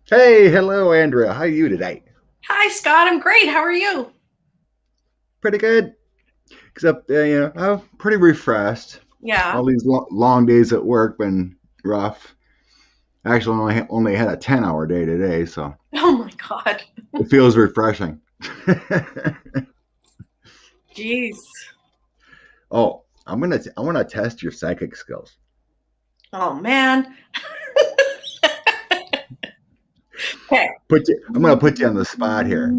Hey, hello, Andrea. How are you today? Hi, Scott. I'm great. How are you? Pretty good, except I'm pretty refreshed. Yeah. All these long days at work been rough. Actually, only had a 10-hour day today, so Oh my God. it feels refreshing. Jeez. Oh, I want to test your psychic skills. Oh man. Okay. I'm gonna put you on the spot here.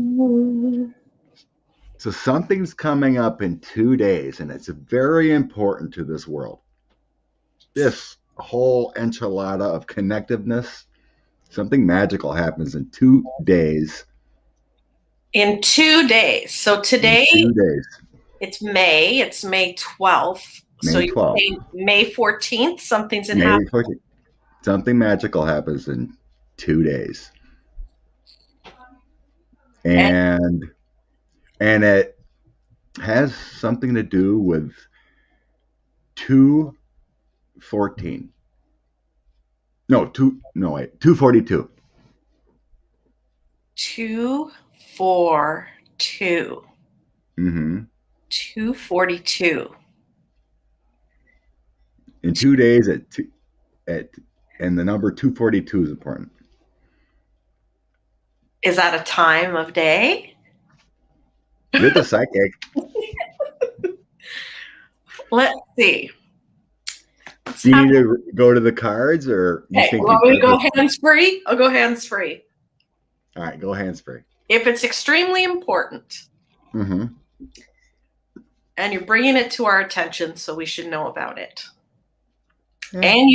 So something's coming up in 2 days, and it's very important to this world. This whole enchilada of connectiveness. Something magical happens in 2 days. In 2 days. So In today 2 days, it's May. It's May 12th. So May you're 12th, saying May 14th, something's in May happen. 14th. Something magical happens in 2 days, And and it has something to do with 214. No, 242. 242. Mm-hmm. 242. In 2 days at and the number 242 is important. Is that a time of day? You're the psychic. Let's see. Let's Do you have need to go to the cards, or you okay. think You you want me to got go this? hands free? I'll go hands free. All right, go hands free. If it's extremely important, Mm-hmm. and you're bringing it to our attention, so we should know about it. Yeah. And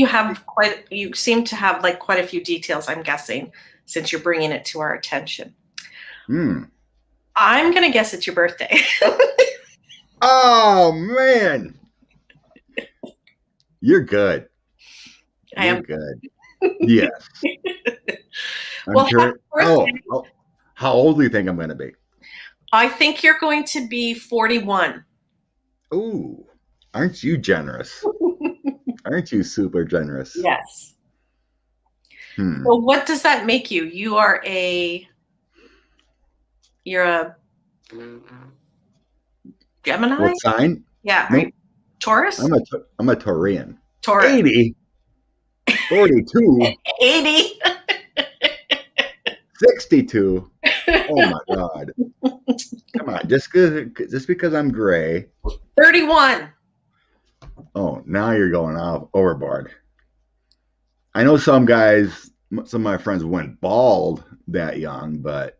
you seem to have like quite a few details, I'm guessing, since you're bringing it to our attention. Hmm. I'm going to guess it's your birthday. Oh man, you're good. I You're am. good. Yes, I'm Well, happy sure. birthday. How old do you think I'm going to be? I think you're going to be 41. Ooh, aren't you generous? Aren't you super generous? Yes. Hmm. So what does that make you? You're a Gemini? What sign? Yeah. Are you Nope. Taurus? I'm a Taurian. Taurus. 80, 42, 80. 62. Oh my God. Come on, just because I'm gray. 31. Oh, now you're going off overboard. I know some guys, some of my friends went bald that young, but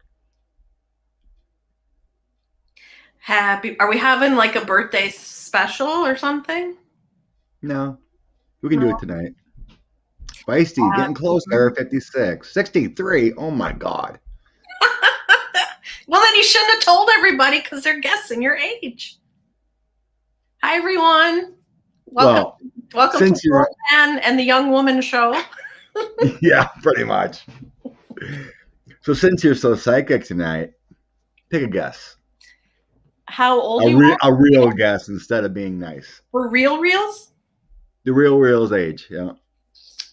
Happy. Are we having like a birthday special or something? no, we can do No. it tonight. Feisty, getting closer. 56, 63. Oh my God. Well, then you shouldn't have told everybody because they're guessing your age. Hi, everyone. Welcome, Well, welcome to since the you're, Old Man and the Young Woman show. yeah, pretty much. So since you're so psychic tonight, take a guess. How old you are? A real guess instead of being nice. For real reals? The real's age, yeah,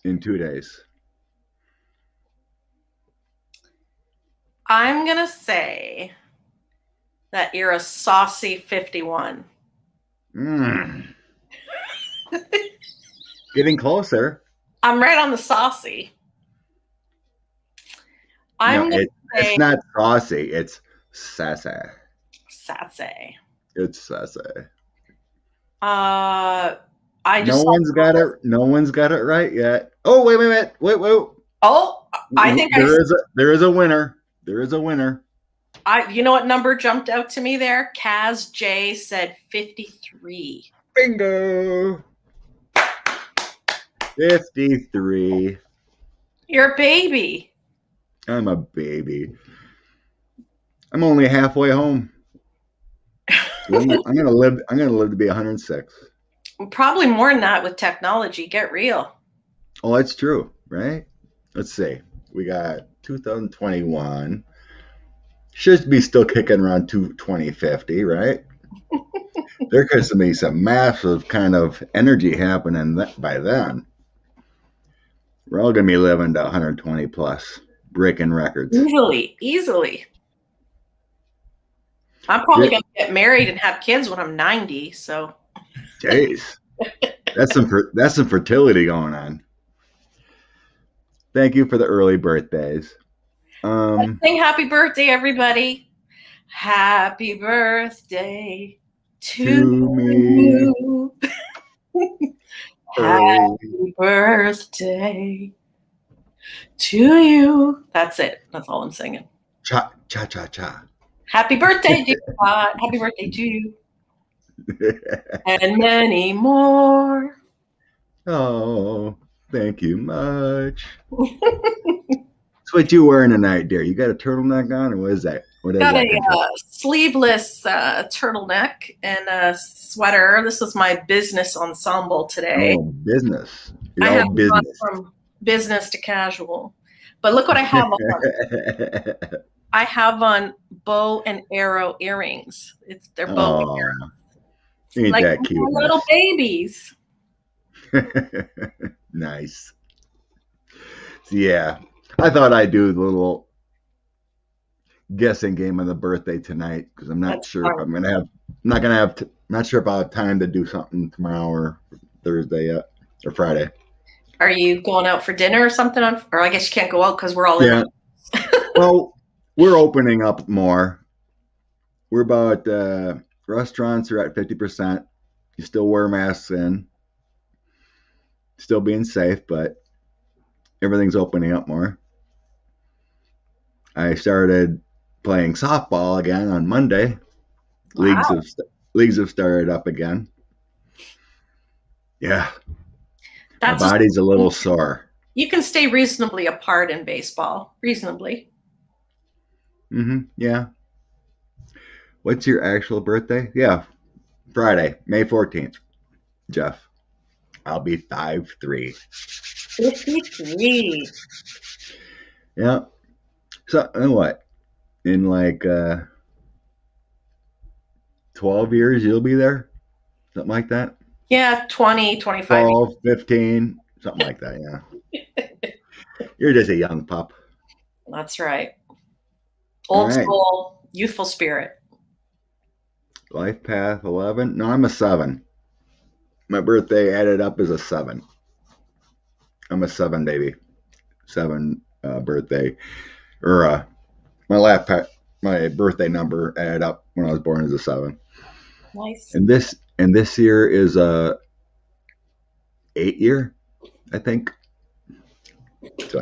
in 2 days. I'm gonna say that you're a saucy 51. Mm, getting closer. I'm right on the saucy. No, I'm gonna it's say not saucy. It's sassy. sassy. It's sassy. Uh, I No just one's got it. No one's got it right yet. Oh, wait. oh, I think There is a winner. There is a winner. you know what number jumped out to me there? Kaz J said 53. Bingo. 53. You're a baby. I'm a baby. I'm only halfway home. I'm gonna live. I'm gonna live to be 106. Probably more than that with technology. Get real. Oh, that's true, right? Let's see. We got 2021. Should be still kicking around 2050, right? There could be some massive kind of energy happening by then. We're all gonna be living to 120 plus. breaking records. Easily. I'm probably going to get married and have kids when I'm 90. So, Jeez, that's some fertility going on. Thank you for the early birthdays. Sing happy birthday, everybody. Happy birthday to me. you. Happy birthday to you. That's it. That's all I'm singing. Cha, cha, cha, cha. Happy birthday, dear God. Happy birthday to you. And many more. Oh, thank you much. That's what you wearing tonight, dear. You got a turtleneck on, or what is that? What is Got that? a sleeveless turtleneck and a sweater. This is my business ensemble today. Oh, business. You're I all have business. gone from business to casual. But look what I have on. I have on bow and arrow earrings. They're bow and arrow. Ain't like that cute? Little babies. Nice. So, yeah, I thought I'd do the little guessing game on the birthday tonight because I'm not sure if I'm gonna have. Not sure if I'll have time to do something tomorrow or Thursday yet or Friday. Are you going out for dinner or something? Or I guess you can't go out because we're all in. Well, we're opening up more. We're about restaurants are at 50%. You still wear masks in. Still being safe, but everything's opening up more. I started playing softball again on Monday. Wow. Leagues have started up again. Yeah. My body's a little sore. You can stay reasonably apart in baseball. Reasonably. Yeah. What's your actual birthday? Yeah. Friday, May 14th. Jeff. I'll be 5'3". 53. Yeah. So, you know what? In like 12 years, you'll be there? Something like that? Yeah, 20, 25. 12, 15, something like that, yeah. You're just a young pup. That's right. Old school, youthful spirit. Life path 11. No, I'm a 7. My birthday added up as a 7. I'm a 7, baby. 7 birthday. Or my birthday number added up when I was born as a 7. Nice. And this year is a 8 year, I think. So,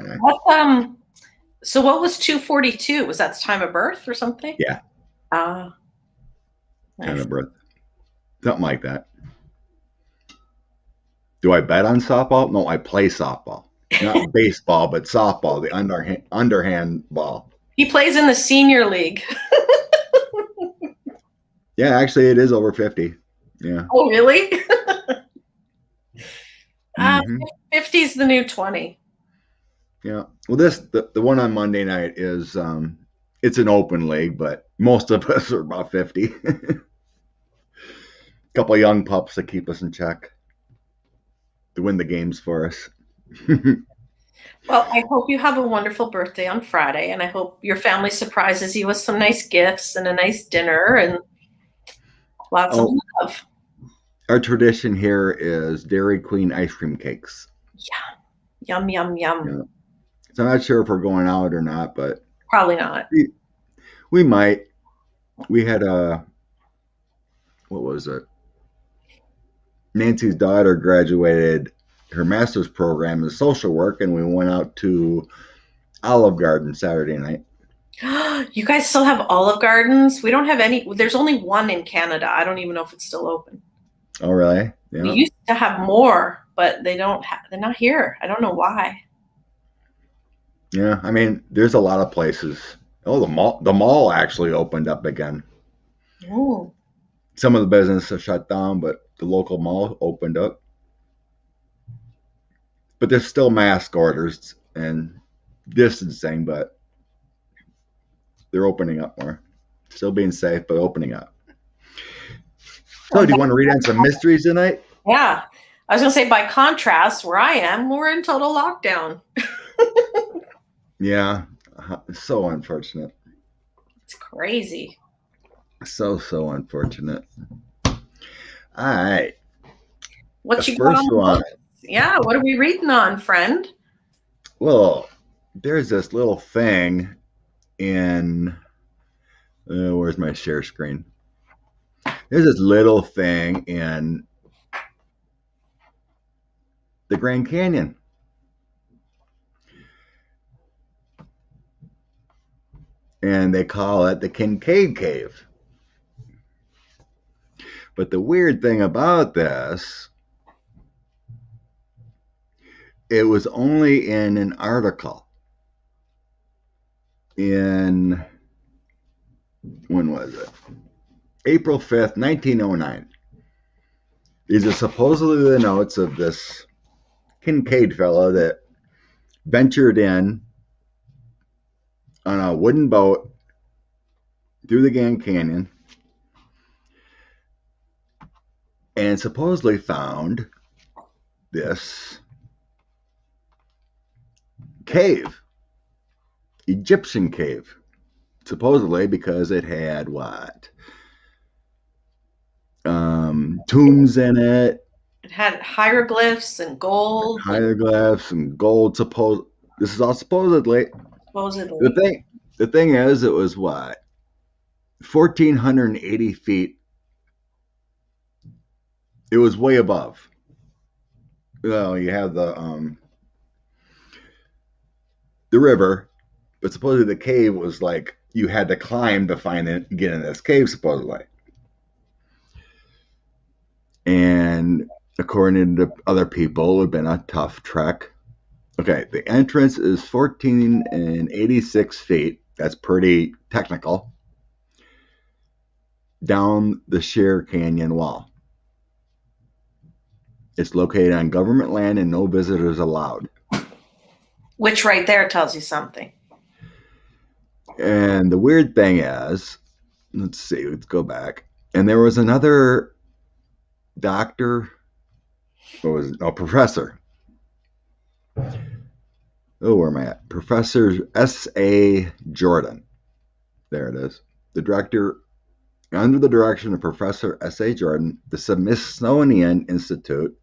so what was 242? Was that the time of birth or something? Yeah. Nice. Time of birth. Something like that. Do I bet on softball? No, I play softball. Not baseball, but softball, the underhand ball. He plays in the senior league. Yeah, actually, it is over 50. Yeah. Oh, really? 50's the new 20. Yeah. Well, the one on Monday night is it's an open league, but most of us are about 50. Couple of young pups that keep us in check to win the games for us. Well, I hope you have a wonderful birthday on Friday, and I hope your family surprises you with some nice gifts and a nice dinner and lots of love. Our tradition here is Dairy Queen ice cream cakes. Yeah. Yum, yum, yum. Yeah. So I'm not sure if we're going out or not, but probably not. We might. We had what was it? Nancy's daughter graduated her master's program in social work, and we went out to Olive Garden Saturday night. You guys still have Olive Gardens? We don't have any. There's only one in Canada. I don't even know if it's still open. Oh, really? Yeah. We used to have more, but they're not here. I don't know why. Yeah, I mean, there's a lot of places. Oh, the mall actually opened up again. Ooh. Some of the business are shut down, but the local mall opened up. But there's still mask orders and distancing, but they're opening up more. Still being safe, but opening up. So, do you want to read on some mysteries tonight? Yeah. I was going to say, by contrast, where I am, we're in total lockdown. Yeah. So unfortunate. It's crazy. So unfortunate. All right. The What you got on first the one. book? Yeah, what are we reading on, friend? Well, there's this little thing in. Where's my share screen? There's this little thing in the Grand Canyon. And they call it the Kincaid Cave. But the weird thing about this, it was only in an article in, when was it? April 5th, 1909. These are supposedly the notes of this Kincaid fellow that ventured in on a wooden boat through the Grand Canyon and supposedly found this cave, Egyptian cave, supposedly because it had what? Tombs in it. It had hieroglyphs and gold. Hieroglyphs and gold. This is all supposedly. Supposedly. The thing is, it was what, 1,480 feet. It was way above. Well, you have the river, but supposedly the cave was like you had to climb to find it, get in this cave, supposedly. And according to other people, it would have been a tough trek. Okay, the entrance is 1,486 feet. That's pretty technical. Down the sheer canyon wall. It's located on government land and no visitors allowed. Which right there tells you something. And the weird thing is, let's see, let's go back. And there was another doctor, professor. Oh, where am I at? Professor S.A. Jordan. There it is. The director, under the direction of Professor S.A. Jordan, the Smithsonian Institute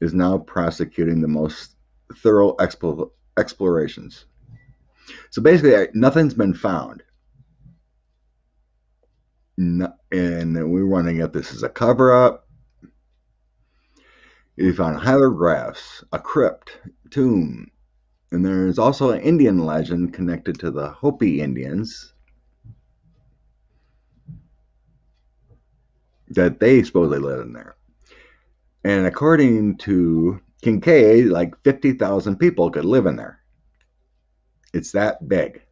is now prosecuting the most thorough explorations. So basically, nothing's been found. And we're wondering if this is a cover-up. We found hieroglyphs, a crypt, tomb, and there's also an Indian legend connected to the Hopi Indians that they supposedly live in there. And according to Kincaid, like 50,000 people could live in there. It's that big.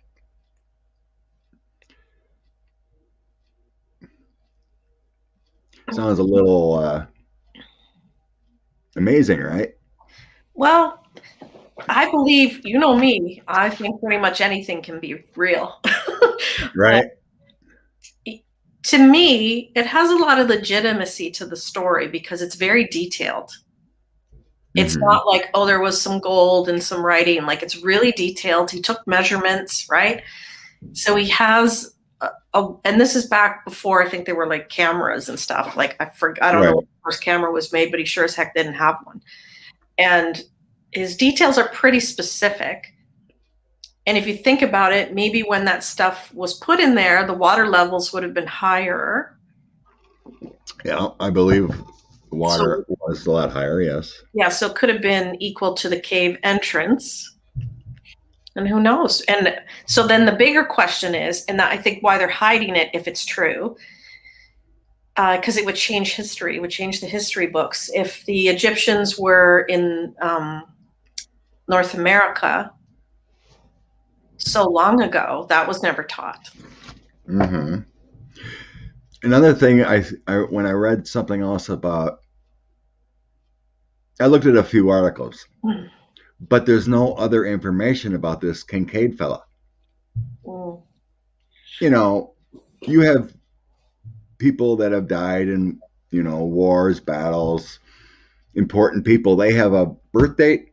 Sounds a little amazing, right? Well, I believe, you know me, I think pretty much anything can be real. Right. To me, it has a lot of legitimacy to the story because it's very detailed. It's not like, oh, there was some gold and some writing. Like, it's really detailed. He took measurements, right? So he has, and this is back before I think there were like cameras and stuff. Like, I don't know when the first camera was made, but he sure as heck didn't have one. And his details are pretty specific. And if you think about it, maybe when that stuff was put in there, the water levels would have been higher. Yeah, I believe water was a lot higher, yes. Yeah, so it could have been equal to the cave entrance. And who knows? And so then the bigger question is, and I think why they're hiding it, if it's true, because it would change history, it would change the history books. If the Egyptians were in North America so long ago, that was never taught. Mm-hmm. Another thing, I when I read something else about, I looked at a few articles, but there's no other information about this Kincaid fella. You know, you have people that have died in, wars, battles, important people. They have a birth date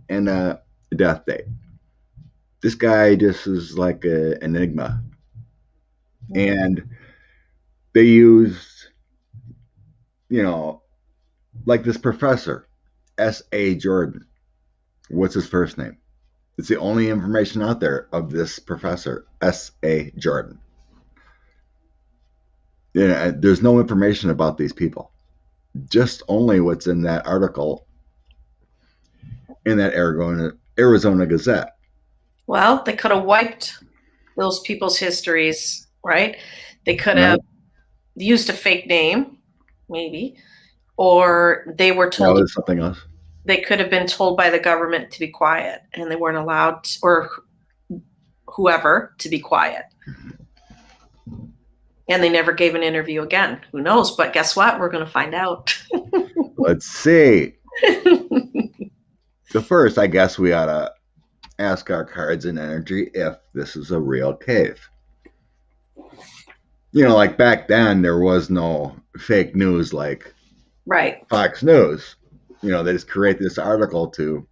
and a death date. This guy just is like an enigma. And they used, like this professor, S.A. Jordan. What's his first name? It's the only information out there of this professor, S.A. Jordan. There's no information about these people. Just only what's in that article in that Arizona Gazette. Well, they could have wiped those people's histories, right? They could have used a fake name, maybe, or they were told that was something else. They could have been told by the government to be quiet, and they weren't allowed, or whoever, to be quiet. And they never gave an interview again. Who knows? But guess what? We're going to find out. Let's see. So first, I guess we ought to ask our cards and energy if this is a real cave. Like back then, there was no fake news like Fox News. They just create this article to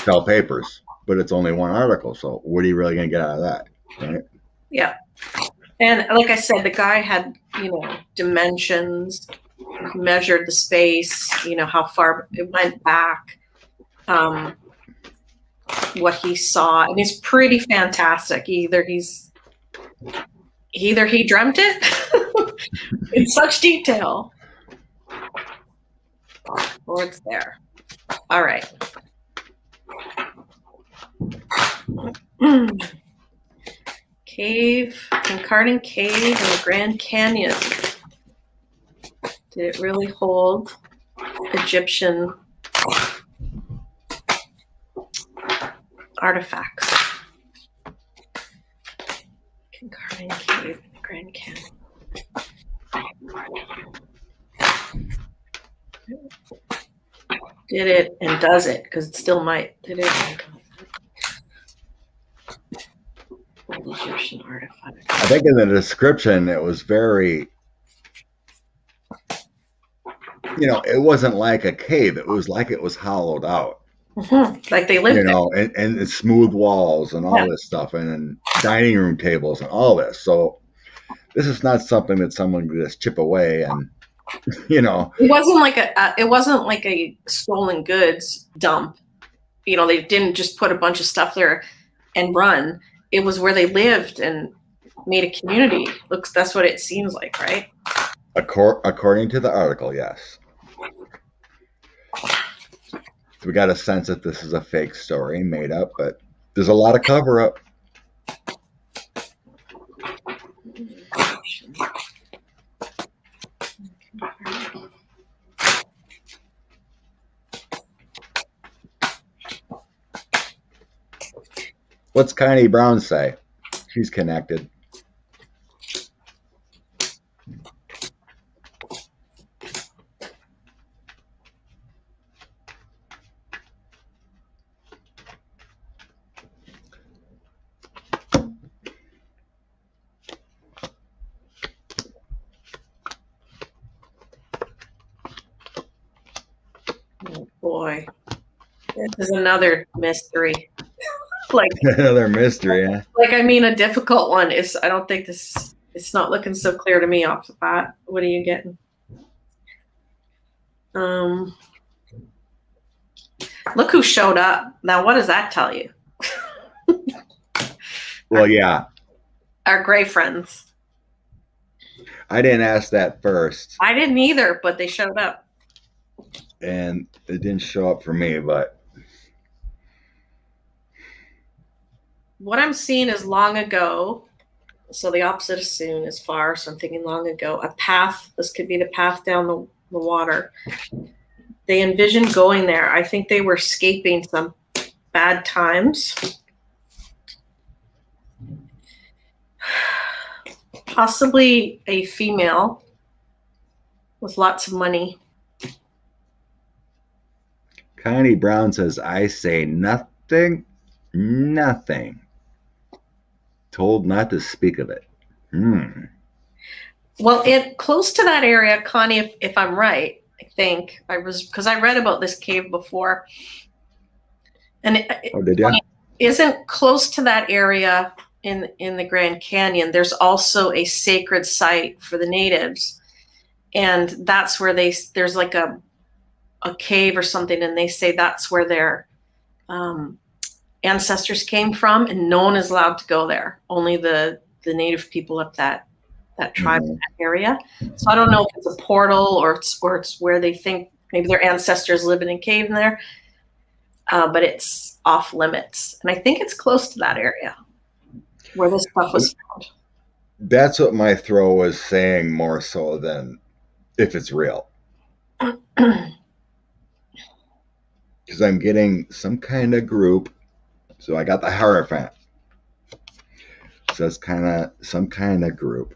sell papers, but it's only one article. So what are you really going to get out of that? Right? Yeah. And like I said, the guy had, dimensions, measured the space, how far it went back, what he saw. And it's pretty fantastic. Either he dreamt it in such detail, or it's there. All right. Kincaid Cave in the Grand Canyon. Did it really hold Egyptian artifacts? Kincaid Cave in the Grand Canyon. Did it and does it? Because it still might. Did it? Egyptian artifact. I think in the description it was very, it wasn't like a cave. It was like it was hollowed out. Mm-hmm. Like they lived there. And smooth walls and all this stuff, and dining room tables and all this. So this is not something that someone could just chip away and, It wasn't like a stolen goods dump. They didn't just put a bunch of stuff there and run. It was where they lived and made a community. That's what it seems like, right? According to the article, yes. So we got a sense that this is a fake story made up, but there's a lot of cover up. What's Connie Brown say? She's connected. Oh boy, this is another mystery. Another mystery, huh? A difficult one. I don't think it's not looking so clear to me off the bat. What are you getting? Look who showed up. Now, what does that tell you? Well, yeah. Our gray friends. I didn't ask that first. I didn't either, but they showed up. And it didn't show up for me, but what I'm seeing is long ago. So the opposite of soon is far. So I'm thinking long ago. A path. This could be the path down the water. They envisioned going there. I think they were escaping some bad times. Possibly a female with lots of money. Connie Brown says, I say nothing. Told not to speak of it. Well, close to that area, Connie, if I'm right, I think because I read about this cave before. And did you? isn't close to that area in the Grand Canyon, there's also a sacred site for the natives, and that's where there's like a cave or something, and they say that's where their ancestors came from, and no one is allowed to go there. Only the native people of that tribe, that area. So I don't know if it's a portal or it's where they think maybe their ancestors live in a cave in there, but it's off limits, and I think it's close to that area where this stuff was found. That's what my throw was saying, more so than if it's real. Because I'm getting some kind of group. So I got the Hierophant. So it's kind of some kind of group.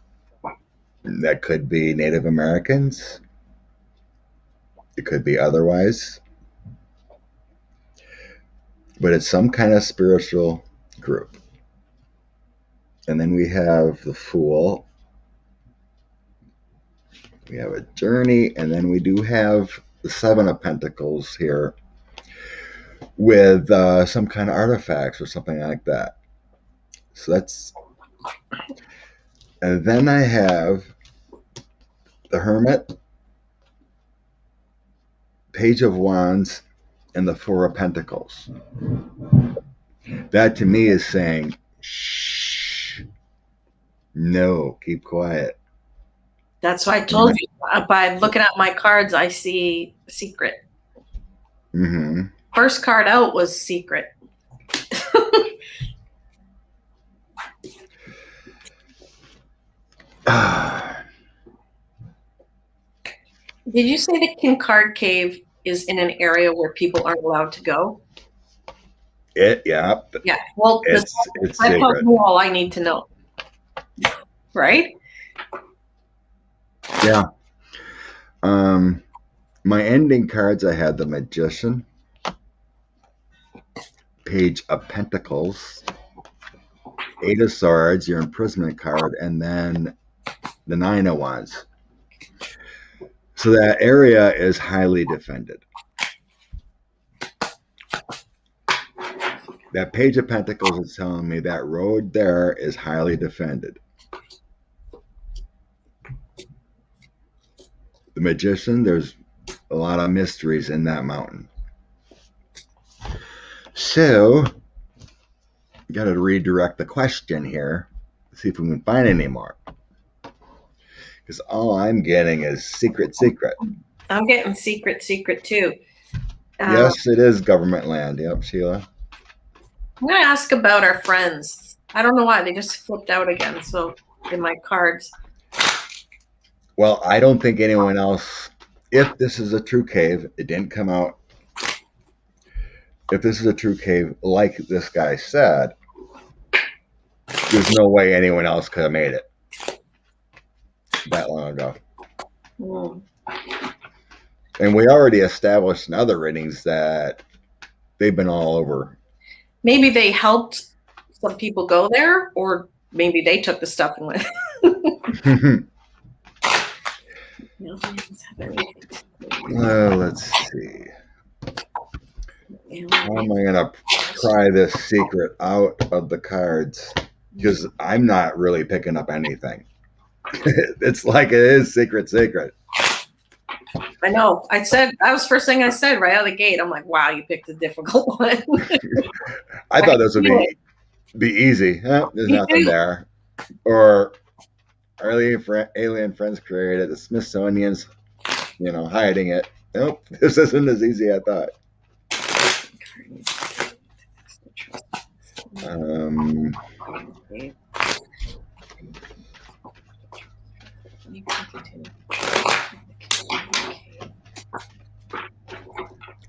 That could be Native Americans. It could be otherwise. But it's some kind of spiritual group. And then we have the Fool. We have a Journey. And then we do have the Seven of Pentacles here with some kind of artifacts or something like that. So that's... And then I have the Hermit, Page of Wands, and the Four of Pentacles. That to me is saying, shh, no, keep quiet. That's why I told you, by looking at my cards, I see secret. Mm-hmm. First card out was secret. Did you say the Kincaid Cave is in an area where people aren't allowed to go? Yeah. Yeah. Well, it's that's all I need to know. Right? Yeah. My ending cards, I had the Magician, Page of Pentacles, Eight of Swords, your imprisonment card, and then the Nine of Wands. So that area is highly defended. That Page of Pentacles is telling me that road there is highly defended. The Magician, there's a lot of mysteries in that mountain. So, got to redirect the question here, see if we can find any more. Because all I'm getting is secret. I'm getting secret too. Yes, it is government land. Yep, Sheila. I'm going to ask about our friends. I don't know why. They just flipped out again. So in my cards. Well, I don't think anyone else, if this is a true cave, it didn't come out. If this is a true cave, like this guy said, there's no way anyone else could have made it that long ago. And we already established in other readings that they've been all over. Maybe they helped some people go there, or maybe they took the stuff and went. Let's see. How am I going to pry this secret out of the cards? Because I'm not really picking up anything. It's like it is secret. I know. I said, that was the first thing I said right out of the gate. I'm like, wow, you picked a difficult one. I thought this would be easy. Oh, there's nothing there. Or alien friends created, the Smithsonian's, hiding it. Nope, this isn't as easy as I thought.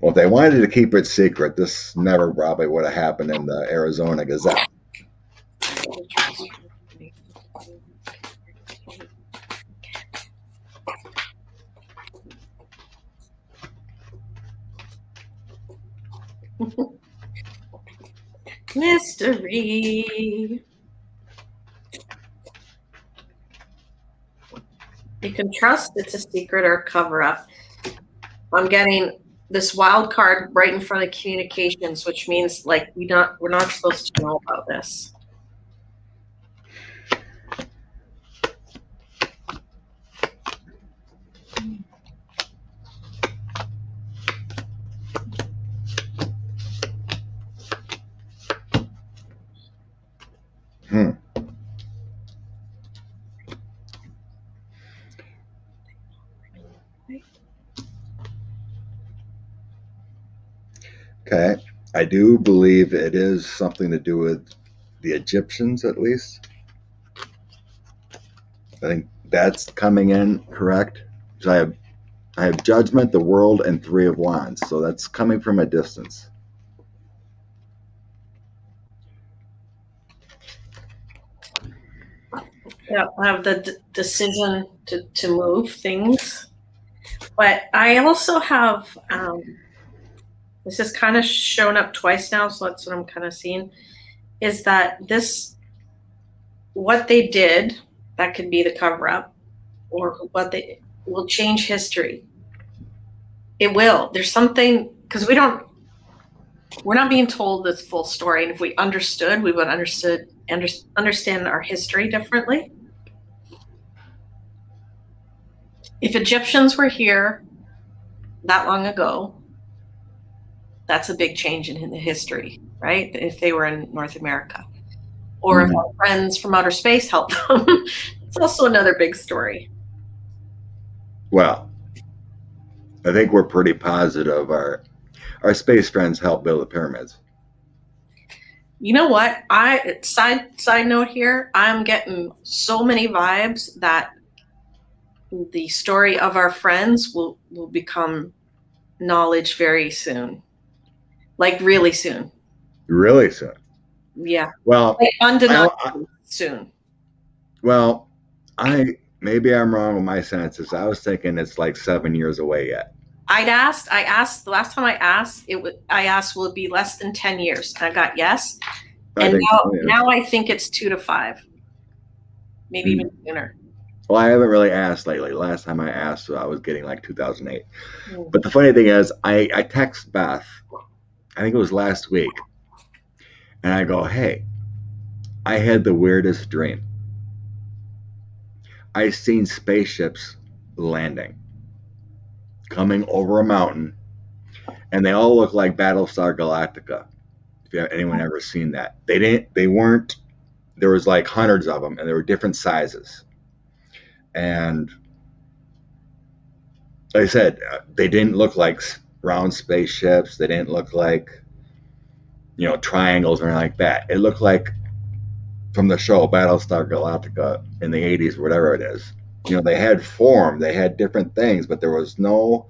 Well, if they wanted to keep it secret, this never probably would have happened in the Arizona Gazette. Mystery. You can trust it's a secret or cover up. I'm getting this wild card right in front of communications, which means like we're not supposed to know about this. Okay. I do believe it is something to do with the Egyptians, at least. I think that's coming in, correct? So I have judgment, the world, and 3 of wands. So that's coming from a distance. Yeah, I have the decision to move things. But I also have, this has kind of shown up twice now, so that's what I'm kind of seeing, is that what they did, that could be the cover up, or what they will change history. It will. There's something, because we're not being told the full story, and if we understood, we would understand our history differently. If Egyptians were here that long ago, that's a big change in the history, right? If they were in North America. Or if our friends from outer space helped them, it's also another big story. Well, I think we're pretty positive our space friends helped build the pyramids. You know what? Side note here, I'm getting so many vibes that the story of our friends will become knowledge very soon. Like really soon. Really soon. Yeah. Well, like undeniably soon. Well, maybe I'm wrong with my senses. I was thinking it's like 7 years away yet. I asked the last time I asked, I asked, will it be less than 10 years? And I got yes. And now I think it's 2 to 5. Maybe even sooner. Well, I haven't really asked lately. Last time I asked, I was getting like 2008. But the funny thing is, I text Beth, I think it was last week, and I go, hey, I had the weirdest dream. I seen spaceships landing, coming over a mountain, and they all look like Battlestar Galactica. If anyone ever seen that, they weren't. There was like hundreds of them, and they were different sizes. And like I said, they didn't look like round spaceships. They didn't look like, triangles or anything like that. It looked like from the show Battlestar Galactica in the 80s, whatever it is. They had form, they had different things, but there was no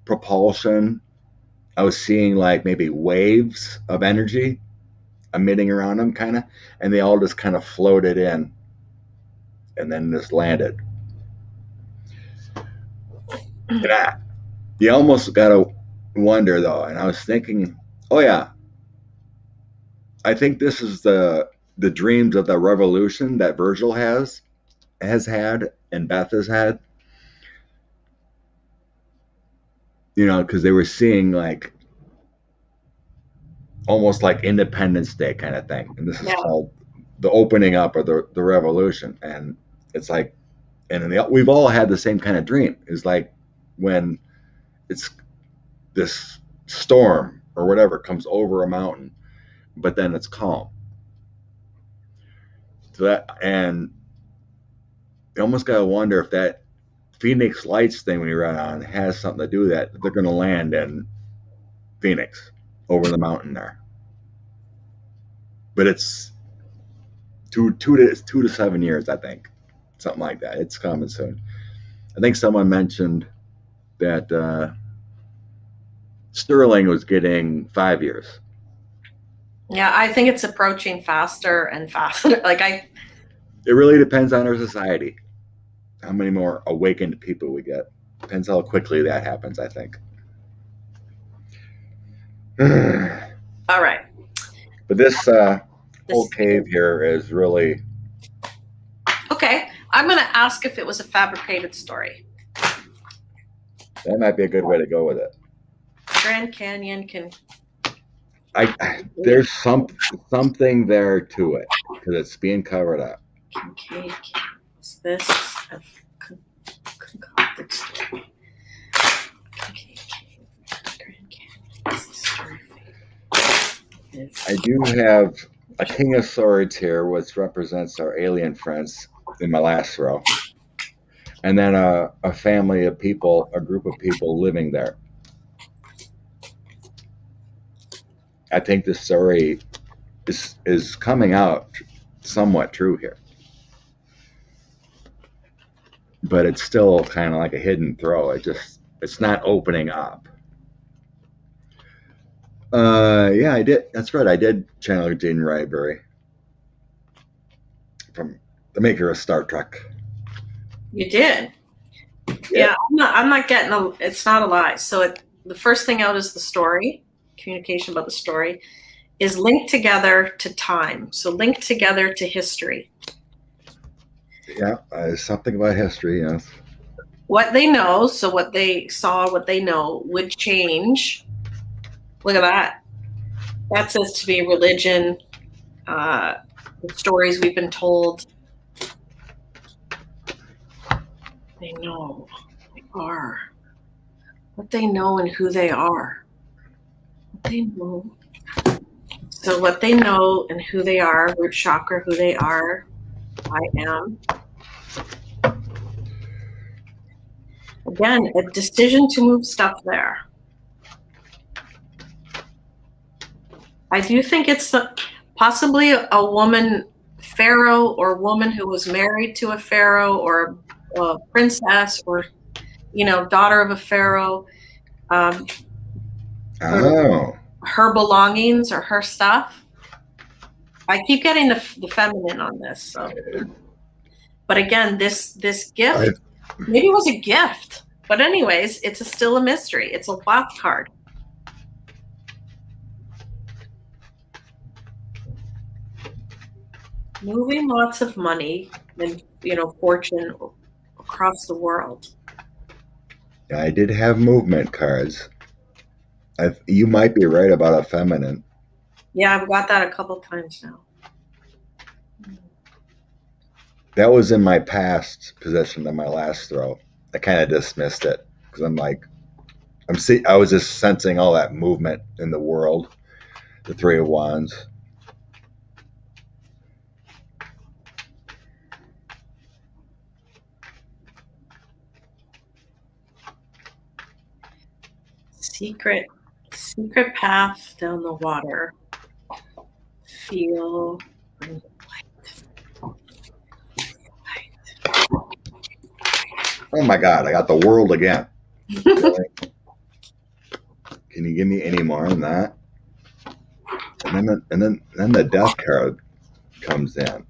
propulsion. I was seeing like maybe waves of energy emitting around them, kind of, and they all just kind of floated in and then just landed. And you almost got to wonder, though, and I was thinking, oh yeah, I think this is the dreams of the revolution that Virgil has had and Beth has had. Because they were seeing like almost like Independence Day kind of thing, and this is called the opening up of the revolution. And it's like, and we've all had the same kind of dream. It's like when it's this storm or whatever comes over a mountain, but then it's calm. So that, and you almost got to wonder if that Phoenix Lights thing we run on has something to do with that. They're going to land in Phoenix over the mountain there. But it's two to 7 years, I think. Something like that. It's coming soon. I think someone mentioned that Sterling was getting 5 years. Yeah, I think it's approaching faster and faster. It really depends on our society. How many more awakened people we get. Depends how quickly that happens, I think. All right. But this whole cave here is really... Okay. I'm going to ask if it was a fabricated story. That might be a good way to go with it. Grand Canyon can. There's something there to it because it's being covered up. Kincaid Cave. Is this a concocted story? Kincaid Cave, Grand Canyon. This is story. I do have a King of Swords here, which represents our alien friends in my last row. And then a family of people, a group of people living there. I think the story is coming out somewhat true here. But it's still kind of like a hidden throw. It's not opening up. Yeah, I did. That's right. I did channel Gene Roddenberry from the maker of Star Trek. You did. Yeah, I'm not getting it's not a lie. So the first thing out is the story, communication about the story, is linked together to time. So linked together to history. Yeah, something about history, yes. What they know, so what they saw, what they know, would change. Look at that. That says to be religion, the stories we've been told. They know, they are. What they know and who they are. What they know. So what they know and who they are, root chakra, who they are, I am. Again, a decision to move stuff there. I do think it's possibly a woman pharaoh or woman who was married to a pharaoh or a princess or, daughter of a pharaoh. Her belongings or her stuff. I keep getting the feminine on this. So. But again, this gift, maybe it was a gift. But anyways, it's still a mystery. It's a wild card. Moving lots of money and, fortune across the world. I did have movement cards. You might be right about a feminine. Yeah, I've got that a couple times now. That was in my past position in my last throw. I kind of dismissed it because I'm like, I was just sensing all that movement in the world. The Three of Wands. Secret path down the water. Feel light. Oh my God! I got the world again. Really? Can you give me any more than that? And then the death card comes in.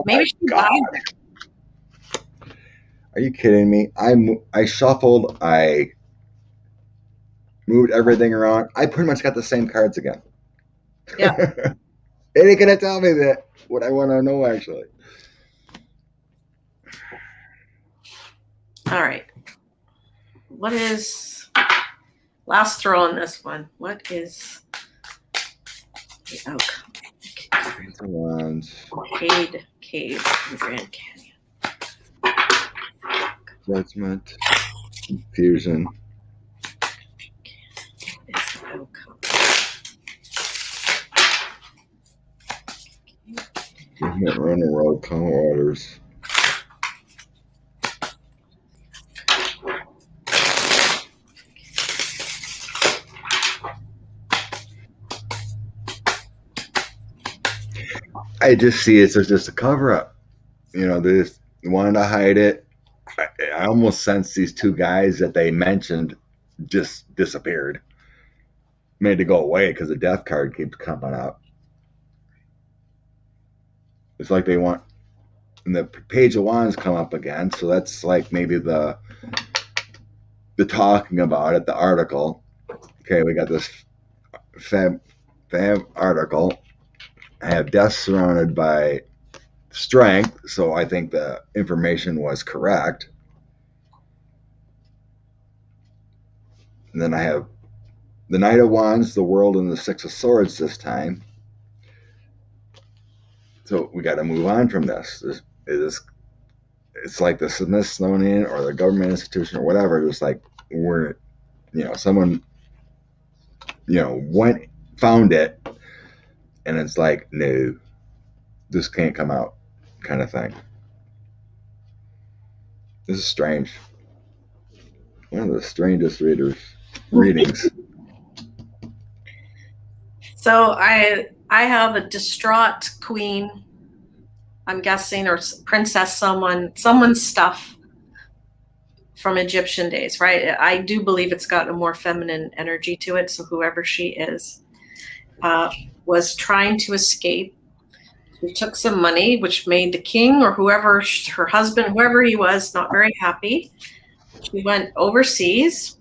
Maybe she died. Are you kidding me? I shuffled. I moved everything around. I pretty much got the same cards again. Yeah. It ain't gonna tell me that what I want to know actually. All right. What is last throw on this one? What is the outcome? Kincaid Cave in Grand Canyon. Judgment. Confusion. What is the outcome? Movement, running road, calm waters. I just see it's just a cover up. They just wanted to hide it. I almost sense these two guys that they mentioned just disappeared. Made to go away because the death card keeps coming up. It's like they want, and the Page of Wands come up again, so that's like maybe the talking about it, the article. Okay, we got this fab article. I have death surrounded by strength, so I think the information was correct. And then I have the Knight of Wands, the World, and the Six of Swords this time. So we got to move on from this. It's like the Smithsonian or the government institution or whatever. Just like we're, someone, found it, and it's like, no, this can't come out, kind of thing. This is strange. One of the strangest readings. So I have a distraught queen, I'm guessing, or princess, someone's stuff from Egyptian days, right? I do believe it's got a more feminine energy to it. So whoever she is was trying to escape. She took some money, which made the king or whoever, her husband, whoever he was, not very happy. She went overseas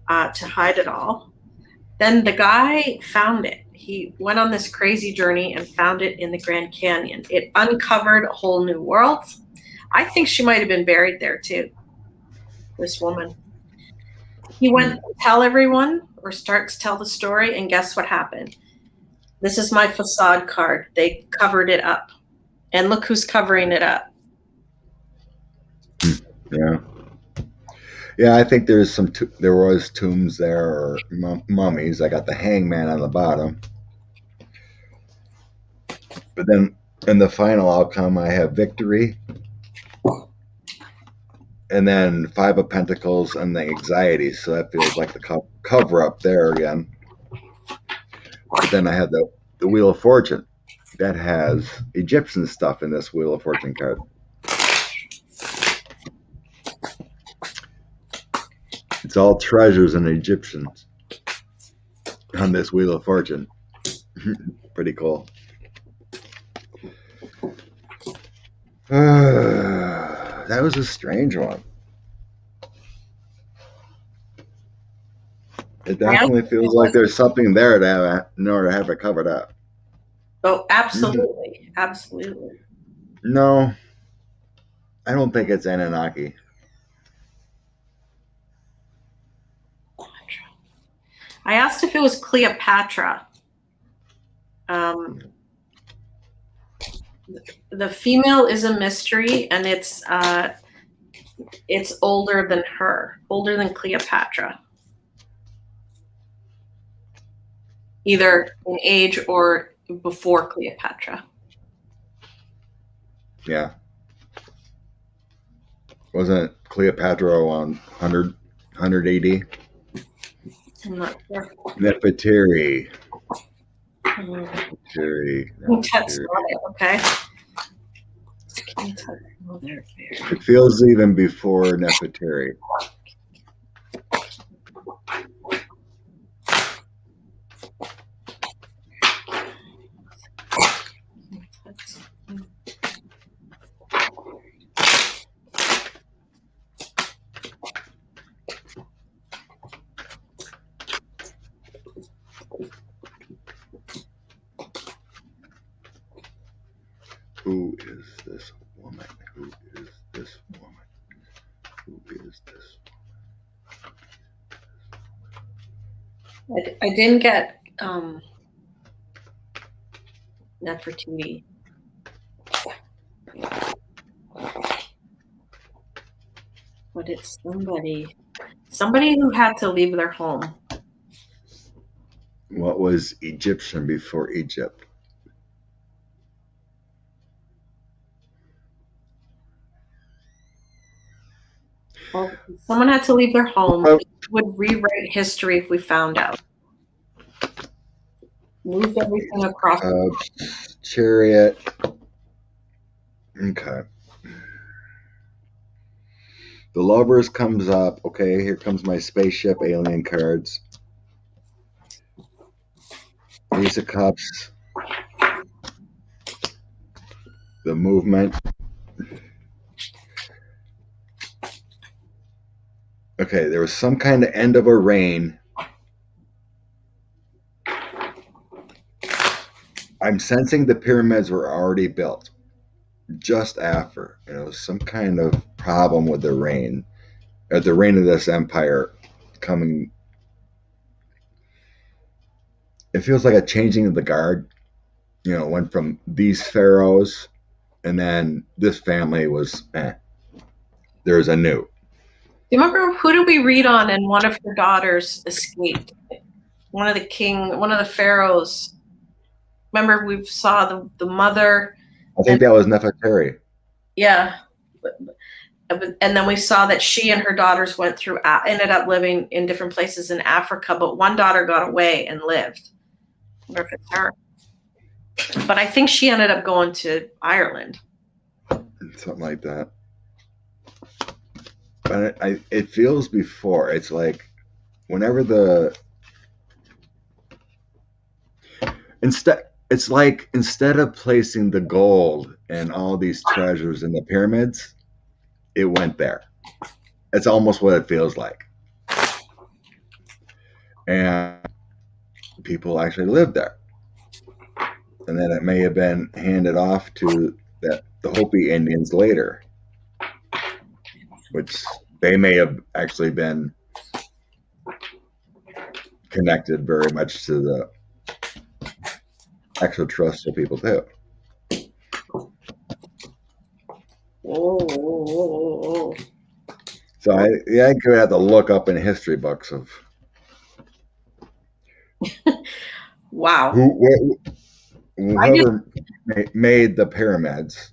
to hide it all. Then the guy found it. He went on this crazy journey and found it in the Grand Canyon. It uncovered a whole new world. I think she might have been buried there too, this woman. He went to tell everyone, or start to tell the story, and guess what happened? This is my facade card. They covered it up. And look who's covering it up. Yeah. Yeah, I think there was tombs there, or mummies. I got the hangman on the bottom. But then in the final outcome, I have victory. And then Five of Pentacles and the anxiety. So that feels like the cover up there again. But then I have the Wheel of Fortune. That has Egyptian stuff in this Wheel of Fortune card. It's all treasures and Egyptians on this Wheel of Fortune. Pretty cool. That was a strange one. It definitely feels like there's something there in order to have it covered up. Oh, absolutely. Absolutely. No, I don't think it's Anunnaki. I asked if it was Cleopatra. The female is a mystery, and it's older than her, older than Cleopatra, either in age or before Cleopatra. Yeah. Wasn't Cleopatra on 100 AD? I'm not sure. Nefertiti. That's not it, okay. It feels even before Nefertiti. Who is this woman? Who is this woman? Who is this woman? I didn't get Nefertiti. But it's somebody who had to leave their home. What was Egyptian before Egypt? Well, someone had to leave their home. It would rewrite history if we found out. Moved everything across. Chariot. Okay. The Lovers comes up. Okay, here comes my spaceship alien cards. Ace of Cups. The Movement. Okay, there was some kind of end of a reign. I'm sensing the pyramids were already built just after. It was some kind of problem with the reign, or the reign of this empire coming. It feels like a changing of the guard. You know, it went from these pharaohs, and then this family was. There's a new. Do you remember who did we read on? And one of her daughters escaped. One of the pharaohs. Remember, we saw the mother. I think that was Nefertari. Yeah. And then we saw that she and her daughters ended up living in different places in Africa, but one daughter got away and lived. I wonder if it's her. But I think she ended up going to Ireland. Something like that. But it feels before. It's like whenever instead of placing the gold and all these treasures in the pyramids, it went there. It's almost what it feels like. And people actually lived there. And then it may have been handed off to the Hopi Indians later, which they may have actually been connected very much to the extraterrestrial people too. Oh. So I could have to look up in history books of wow. Whoever made the pyramids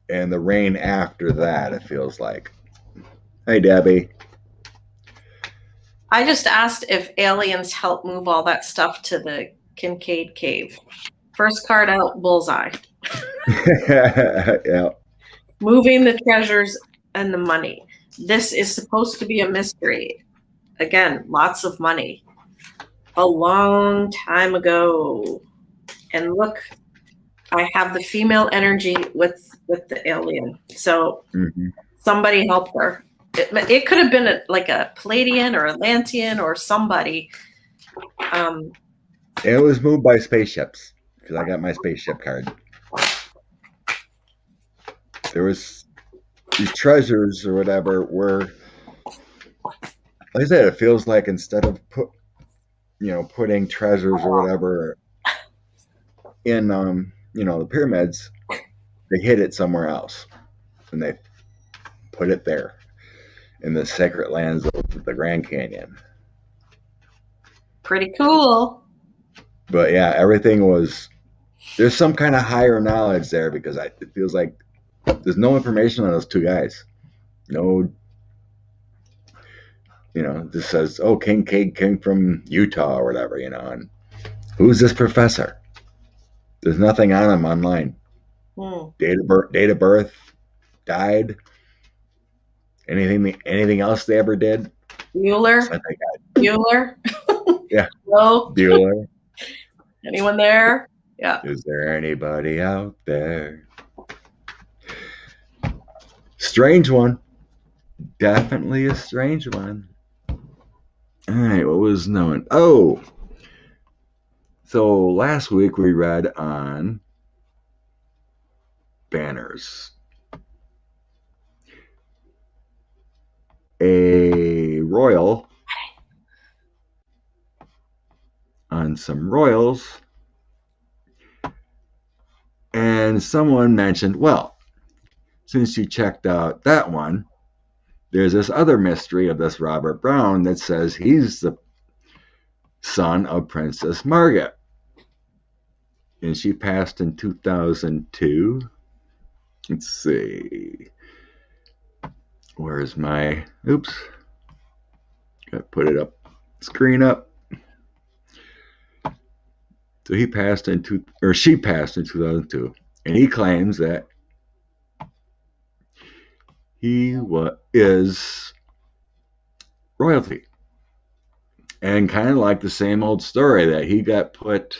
and the reign after that, it feels like. Hey, Debbie. I just asked if aliens helped move all that stuff to the Kincaid Cave. First card out, bullseye. Yeah. Moving the treasures and the money. This is supposed to be a mystery. Again, lots of money. A long time ago. And look, I have the female energy with the alien. So somebody helped her. It could have been like a Palladian or Atlantean or somebody. It was moved by spaceships because I got my spaceship card. There was these treasures or whatever were, like I said, it feels like instead of putting treasures or whatever in the pyramids, they hid it somewhere else, and they put it there in the sacred lands of the Grand Canyon. Pretty cool. But yeah, everything was. There's some kind of higher knowledge there because it feels like there's no information on those two guys. No, just says, oh, Kincaid came from Utah or whatever, and who's this professor? There's nothing on him online. Date of birth, died. Anything else they ever did? Bueller. Yeah. Hello. Bueller. Anyone there? Yeah. Is there anybody out there? Strange one. Definitely a strange one. All right, what was known? Oh, so last week we read on banners. A royal on some royals, and someone mentioned, well, since you checked out that one, there's this other mystery of this Robert Brown that says he's the son of Princess Margaret. And she passed in 2002. Let's see. Where's my... Oops. Got to put it up. Screen up. So she passed in 2002. And he claims that he is royalty. And kind of like the same old story that he got put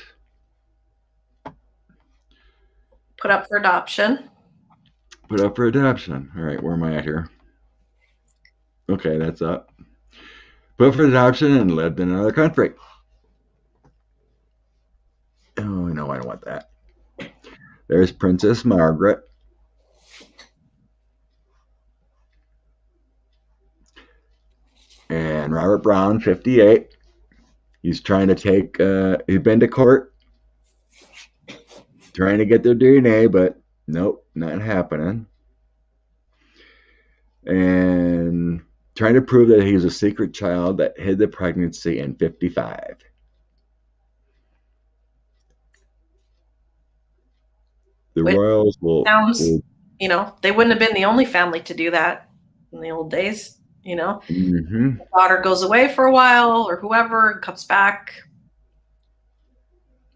up for adoption. All right, where am I at here? Okay, that's up. Put up for adoption and lived in another country. Oh, no, I don't want that. There's Princess Margaret. And Robert Brown, 58. He's trying to take, he's been to court trying to get their DNA, but nope, not happening. And trying to prove that he's a secret child that hid the pregnancy in 55. The Which Royals sounds, will they wouldn't have been the only family to do that in the old days. mm-hmm. The daughter goes away for a while or whoever comes back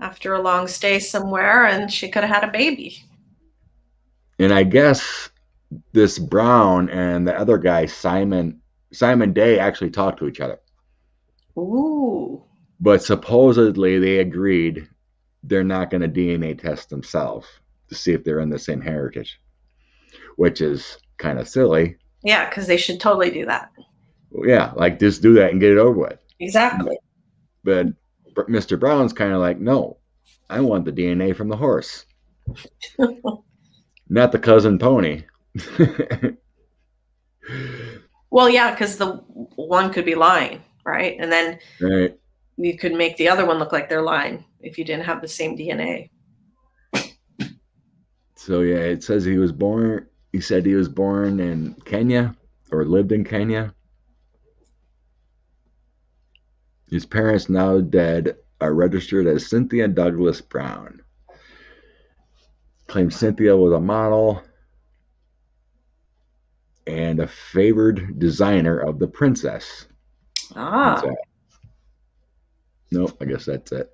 after a long stay somewhere, and she could have had a baby. And I guess this Brown and the other guy, Simon Day, actually talked to each other. Ooh. But supposedly they agreed they're not going to DNA test themselves to see if they're in the same heritage, which is kind of silly. Yeah, because they should totally do that. Yeah, like just do that and get it over with. Exactly. But Mr. Brown's kind of like, no, I want the DNA from the horse, not the cousin pony. Well, yeah, because the one could be lying, right? And then Right. you could make the other one look like they're lying if you didn't have the same DNA. So yeah, it says he said he was born in Kenya or lived in Kenya. His parents, now dead, are registered as Cynthia Douglas Brown. Claims Cynthia was a model and a favored designer of the princess. Nope, I guess that's it.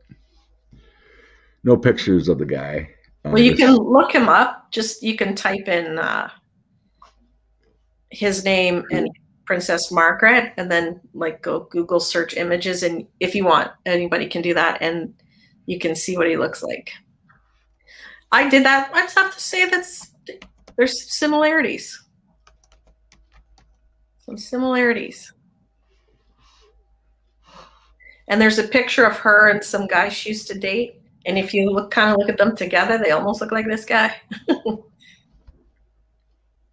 No pictures of the guy. Well, you can look him up. Just you can type in his name and Princess Margaret, and then go Google search images, and if you want, anybody can do that, and you can see what he looks like. I did that. I just have to say there's similarities. Some similarities. And there's a picture of her and some guy she used to date, and if you look at them together, they almost look like this guy.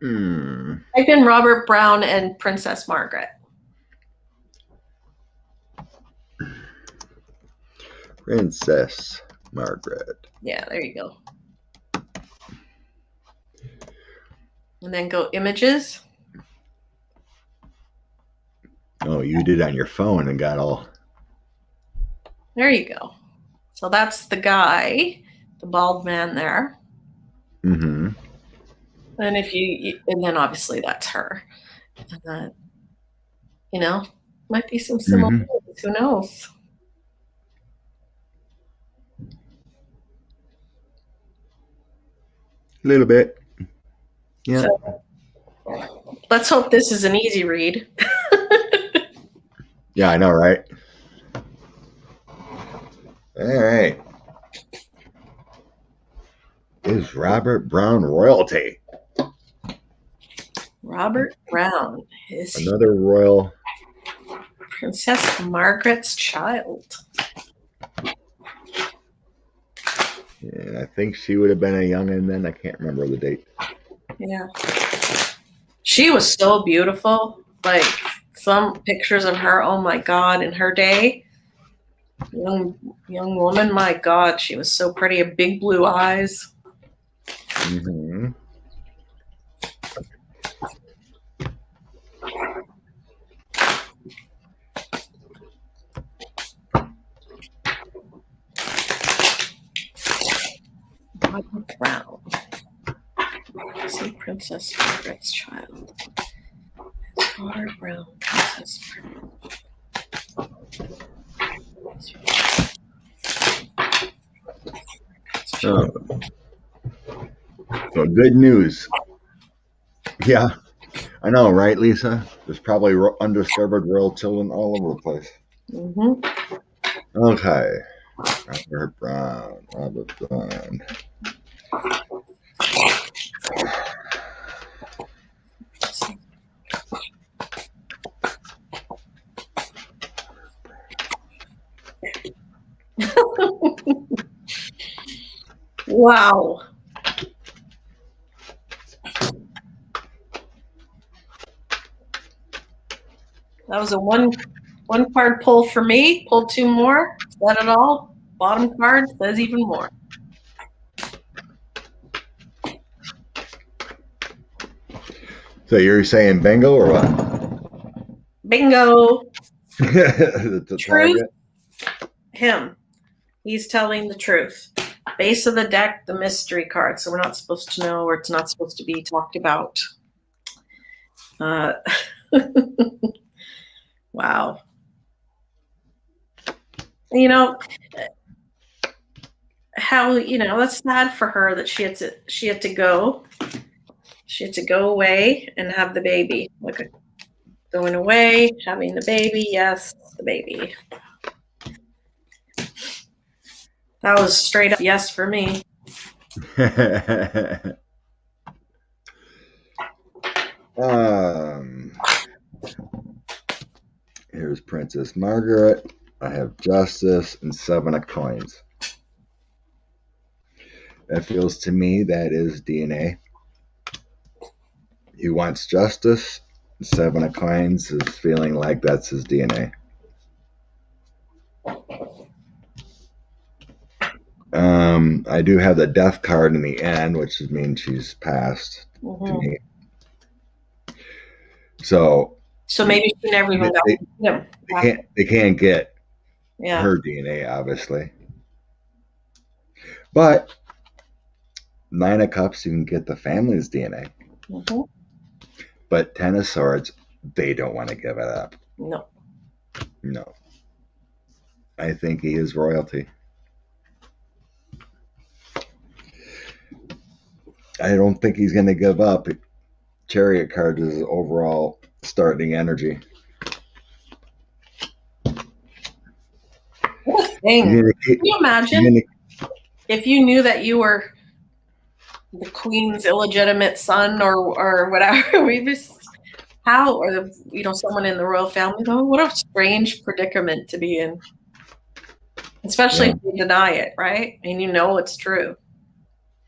I've been Robert Brown and Princess Margaret. Princess Margaret. Yeah, there you go. And then go images. Oh, you did on your phone and got all. There you go. So that's the guy, the bald man there. Mm-hmm. And and then obviously that's her. And might be some similarities. Mm-hmm. Who knows? A little bit. Yeah. So, let's hope this is an easy read. Yeah, I know, right? All right. Is Robert Brown royalty? Robert Brown is another royal. Princess Margaret's child. And I think she would have been a youngin' then. I can't remember the date. Yeah. She was so beautiful. Like some pictures of her, oh my God, in her day. Young woman, my God, she was so pretty. Big blue eyes. Mm-hmm. Robert Brown. See, Princess Margaret's child. Robert Brown, Princess Margaret. So good news. Yeah, I know, right, Lisa? There's probably undiscovered royal children all over the place. Mm-hmm. Okay. Robert Brown. Wow. That was a one card pull for me. Pulled 2 more. Is that it all? Bottom card says even more. So you're saying bingo or what? Bingo. The Truth. target. Him. He's telling the truth. Base of the deck, the mystery card. So we're not supposed to know, or it's not supposed to be talked about. Wow. You know, how, that's sad for her that she had to go. She had to go away and have the baby. Like going away, having the baby. Yes, the baby. That was straight up yes for me. Here's Princess Margaret. I have Justice and 7 of Coins. That feels to me that is DNA. He wants justice. 7 of Coins is feeling like that's his DNA. I do have the death card in the end, which means she's passed to me. So maybe she never even got him. They can't get her DNA, obviously. But 9 of Cups, you can get the family's DNA. But 10 of Swords, they don't want to give it up. No. I think he is royalty. I don't think he's going to give up. Chariot card is overall starting energy. What a thing. Can you imagine if you knew that you were the queen's illegitimate son or whatever? Or someone in the royal family. Oh, what a strange predicament to be in. Especially if you deny it, right? And it's true.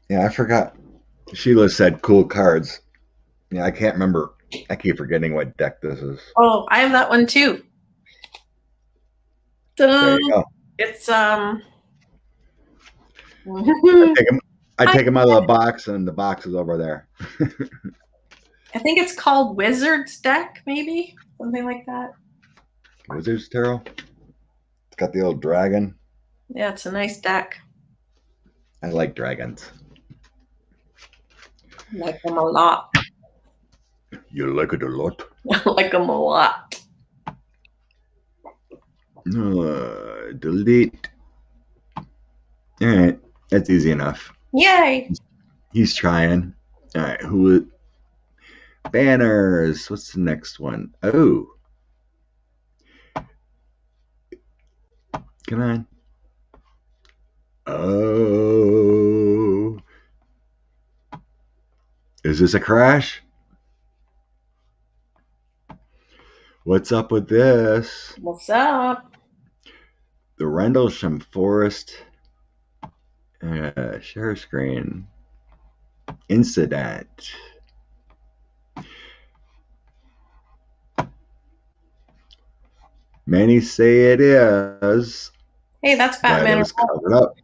Yeah, I forgot. Sheila said cool cards. Yeah, I can't remember. I keep forgetting what deck this is. Oh, I have that one too. There you go. It's I take them out of the box, and the box is over there. I think it's called Wizard's deck, maybe something like that. Wizard's Tarot. It's got the old dragon. Yeah, it's a nice deck. I like dragons. I like them a lot. You like it a lot? I like them a lot. Delete. All right, that's easy enough. Yay! He's trying. All right, banners. What's the next one? Oh, come on. Oh, is this a crash? What's up with this? What's up? The Rendlesham Forest. Share screen. Incident. Many say it is. Hey, that's Batman. It was covered up.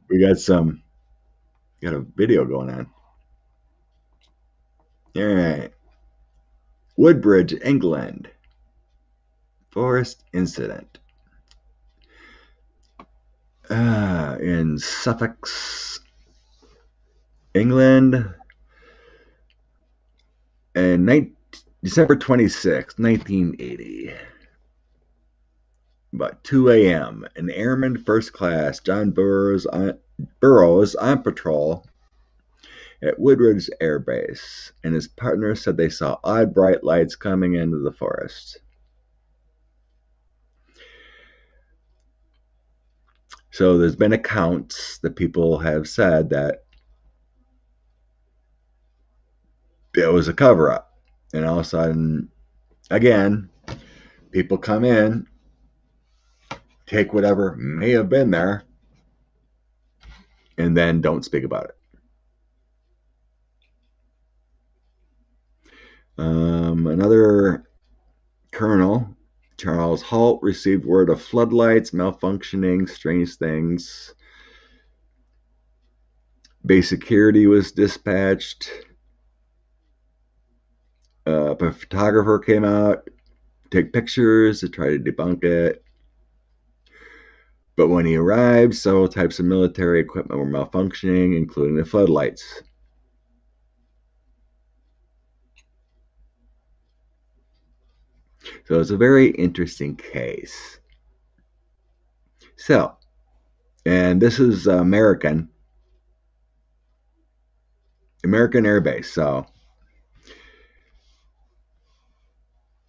We got a video going on. All right. Woodbridge, England. Forest incident. In Suffolk, England. And December 26, 1980. About 2 a.m., an airman first class, John Burroughs on patrol at Woodbridge Air Base, and his partner said they saw odd bright lights coming into the forest. So there's been accounts that people have said that it was a cover-up. And all of a sudden, again, people come in, take whatever may have been there, and then don't speak about it. Another Colonel Charles Halt received word of floodlights malfunctioning, strange things. Base security was dispatched. A photographer came out to take pictures to try to debunk it. But when he arrived, several types of military equipment were malfunctioning, including the floodlights. So it's a very interesting case. So, and this is American Air Base. So,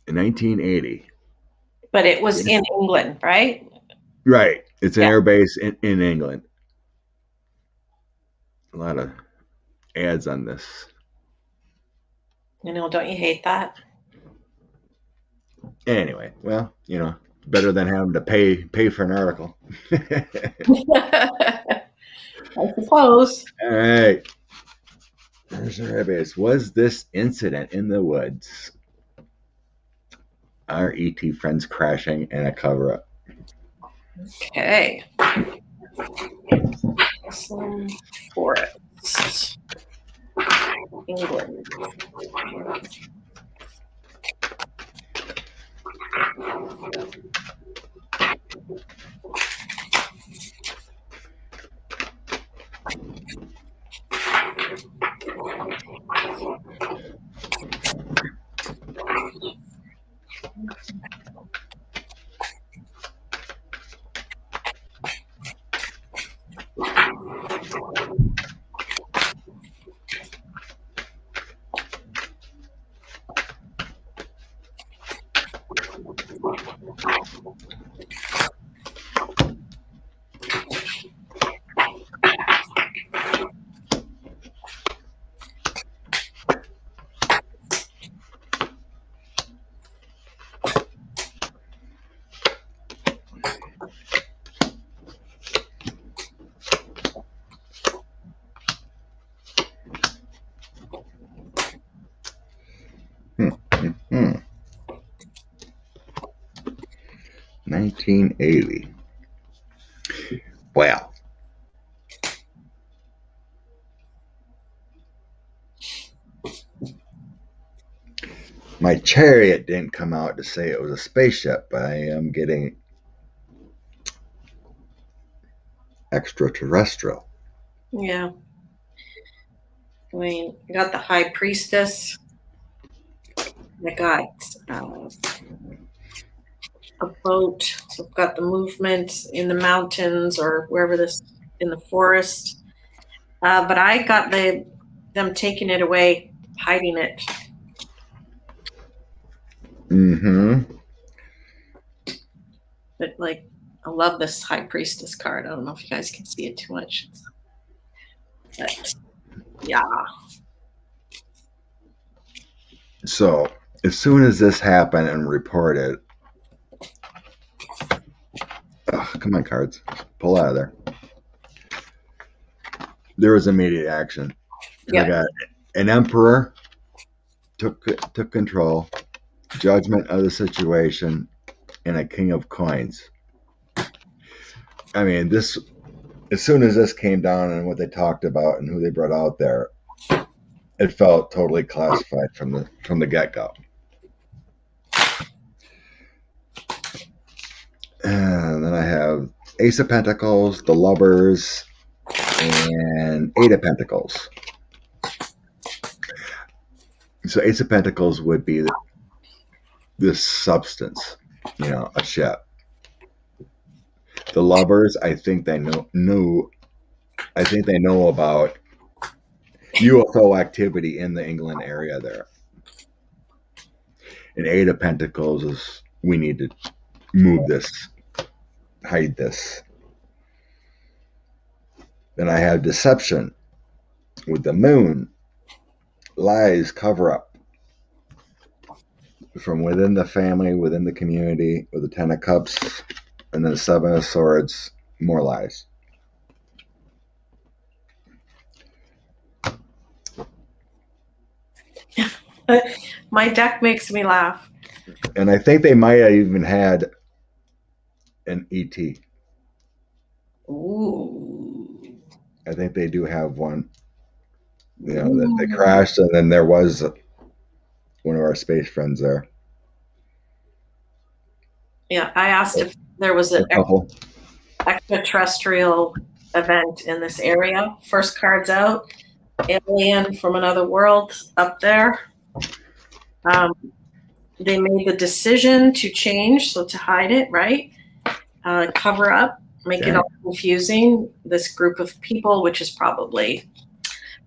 in 1980. But it was in England, right? Right. It's an air base in England. A lot of ads on this. You know, don't you hate that? Anyway, well, better than having to pay for an article. I suppose. All right. There's our air base. Was this incident in the woods? Our ET friends crashing and a cover-up. Okay. Some Forest, England. Hmm. 1980. Well, my chariot didn't come out to say it was a spaceship, but I am getting extraterrestrial. Yeah. I mean, I got the High Priestess. I got a boat. So I've got the movement in the mountains or wherever this in the forest. But I got them taking it away, hiding it. Mm-hmm. But I love this High Priestess card. I don't know if you guys can see it too much. But yeah. So as soon as this happened and reported, come on, cards, pull out of there. There was immediate action. Yeah. I got an emperor took control, judgment of the situation, and a king of coins. I mean, this, as soon as this came down and what they talked about and who they brought out there, it felt totally classified from the get-go. And then I have Ace of Pentacles, the Lovers, and Eight of Pentacles. So Ace of Pentacles would be this substance, a ship. The Lovers, I think they know about UFO activity in the England area there. And Eight of Pentacles is we need to move this, hide this. Then I have Deception with the Moon, lies, cover up from within the family, within the community, with the Ten of Cups, and then Seven of Swords, more lies. My deck makes me laugh. And I think they might have even had an ET. Ooh. I think they do have one. You know, that they crashed, and then there was one of our space friends there. Yeah, I asked if there was an extraterrestrial event in this area. First card's out, alien from another world up there. They made the decision to change, so to hide it, right? Cover up, make it all confusing. This group of people, which is probably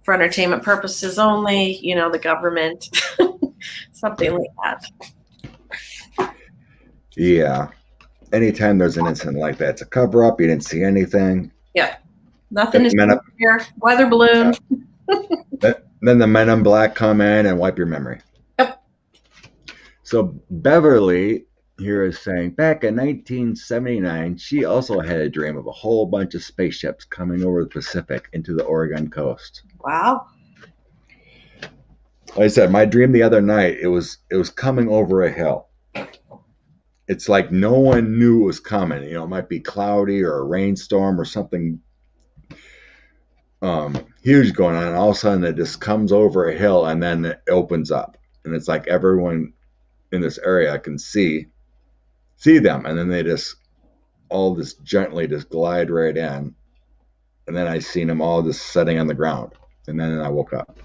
for entertainment purposes only, you know, the government, something like that. Yeah. Anytime there's an incident like that, it's a cover up. You didn't see anything. Yeah. Nothing is here. Weather balloon. Yeah. Then the men in black come in and wipe your memory. Yep. So Beverly here is saying, back in 1979, she also had a dream of a whole bunch of spaceships coming over the Pacific into the Oregon coast. Wow. Like I said, my dream the other night, it was coming over a hill. It's like no one knew it was coming. You know, it might be cloudy or a rainstorm or something huge going on. And all of a sudden it just comes over a hill and then it opens up. And it's like everyone in this area can see them. And then they just all just gently just glide right in. And then I seen them all just sitting on the ground. And then I woke up.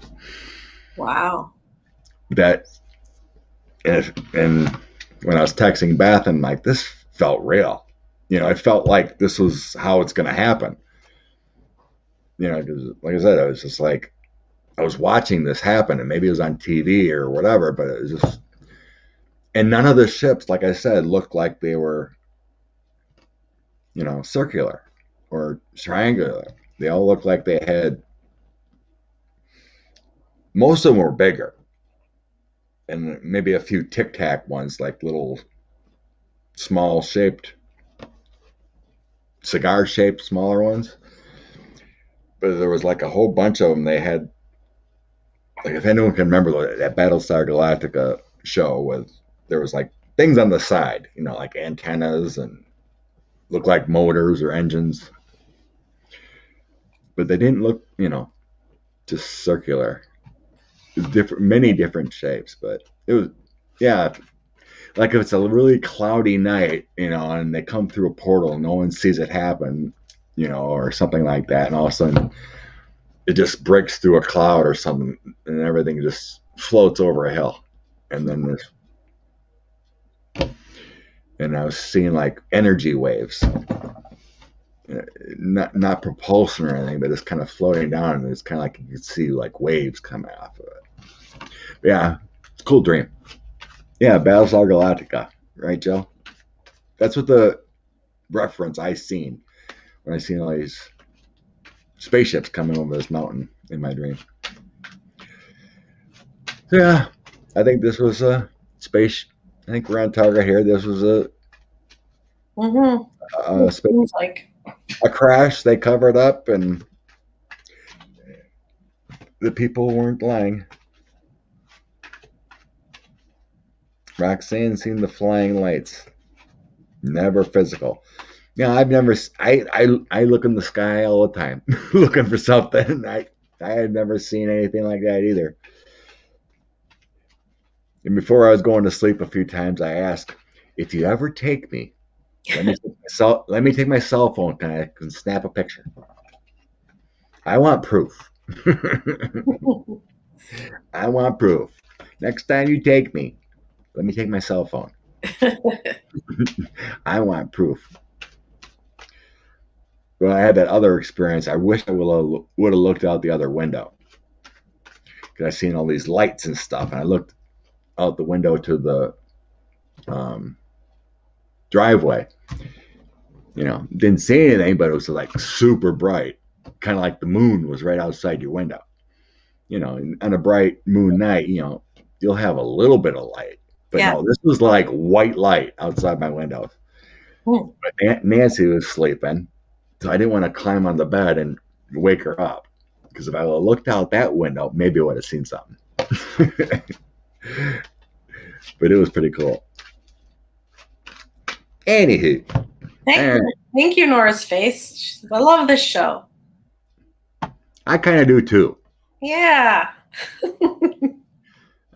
Wow. And when I was texting Beth, and like, this felt real. You know, I felt like this was how it's going to happen. You know, because like I said, I was just like, I was watching this happen, and maybe it was on TV or whatever, but it was just, and none of the ships, like I said, looked like they were, you know, circular or triangular. They all looked like they had, most of them were bigger. And maybe a few Tic Tac ones, like little small shaped, cigar shaped, smaller ones. But there was like a whole bunch of them. They had, like, if anyone can remember that Battlestar Galactica show, with there was like things on the side, you know, like antennas and look like motors or engines. But they didn't look, you know, just circular. Many different shapes, but it was, yeah, like if it's a really cloudy night, you know, and they come through a portal, no one sees it happen, you know, or something like that, and all of a sudden it just breaks through a cloud or something, and everything just floats over a hill, and then and I was seeing like energy waves, not propulsion or anything, but it's kind of floating down, and it's kind of like you could see like waves coming off of it. But yeah, it's a cool dream. Yeah, Battlestar Galactica, right, Joe? That's what the reference I seen when I seen all these spaceships coming over this mountain in my dream. So yeah, I think this was a space. I think we're on target here. This was a a crash. They covered up, and the people weren't lying. Roxanne seen the flying lights. Never physical. Yeah, I've never. I look in the sky all the time, looking for something. I had never seen anything like that either. And before I was going to sleep a few times, I asked, if you ever take me, let me take my cell phone, I can snap a picture. I want proof. I want proof. Next time you take me, let me take my cell phone. I want proof. Well, I had that other experience. I wish I would have looked out the other window, because I seen all these lights and stuff, and I looked out the window to the driveway. You know, didn't see anything, but it was like super bright, kind of like the moon was right outside your window. You know, on a bright moon night, you know, you'll have a little bit of light, but no, this was like white light outside my window. But Nancy was sleeping, so I didn't want to climb on the bed and wake her up, because if I looked out that window, maybe I would have seen something. But it was pretty cool. Anywho. Thank you, Nora's Face. I love this show. I kind of do too. Yeah.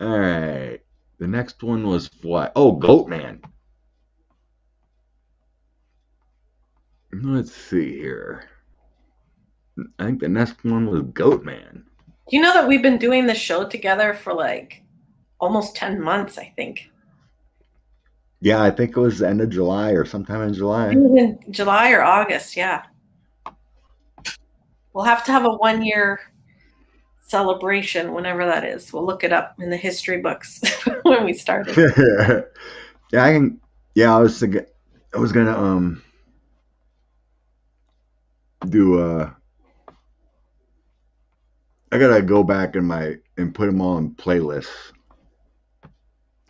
All right. The next one was what? Oh, Goatman. Let's see here. I think the next one was Goatman. Do you know that we've been doing the show together for like almost 10 months, I think? Yeah, I think it was the end of July or sometime in July. In July or August, yeah. We'll have to have a 1-year celebration whenever that is. We'll look it up in the history books when we started. Yeah, I can. Yeah, I was thinking. I was gonna do I gotta go back in and put them all in playlists.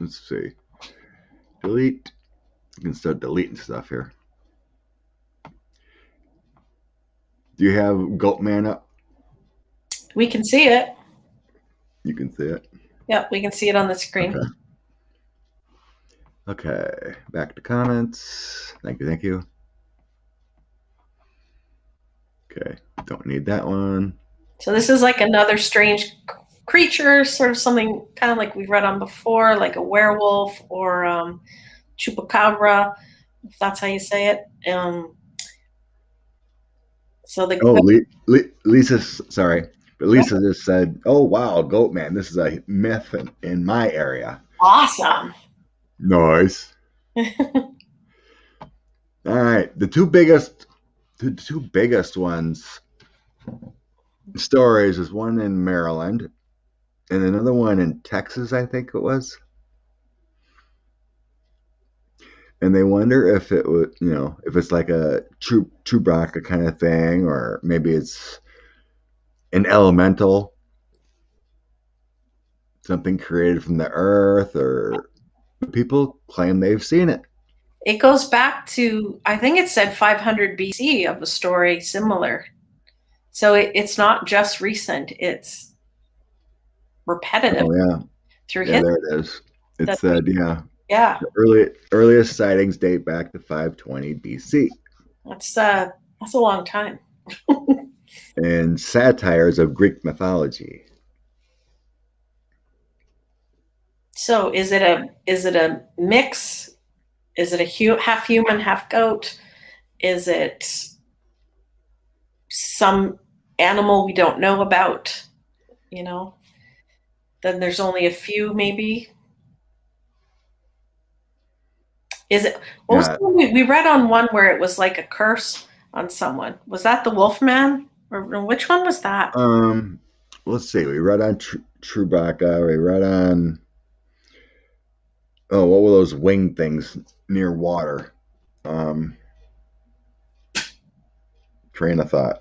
Let's see. Delete. You can start deleting stuff here. Do you have Goatman up? We can see it. You can see it. Yep, we can see it on the screen. Okay. Back to comments. Thank you. Okay. Don't need that one. So this is like another strange creature, sort of something kind of like we've read on before, like a werewolf or chupacabra, if that's how you say it. So Lisa, sorry, but Lisa just said, "Oh wow, Goatman, this is a myth in my area." Awesome. Nice. All right, the two biggest ones stories is one in Maryland and another one in Texas, I think it was. And they wonder if it would, if it's like a Chewbacca kind of thing, or maybe it's an elemental, something created from the earth, or people claim they've seen it. It goes back to, I think it said 500 BC of a story similar. So it's not just recent, it's repetitive. Oh, yeah. Through history. There it is. It said, yeah. The earliest sightings date back to 520 BC. That's a long time. And satires of Greek mythology. So is it a mix? Is it a half human, half goat? Is it some animal we don't know about? Then there's only a few, maybe. Is it? What was the one we read on one where it was like a curse on someone? Was that the Wolfman, or which one was that? Let's see. We read on Chewbacca. We read on. Oh, what were those winged things near water? Train of thought.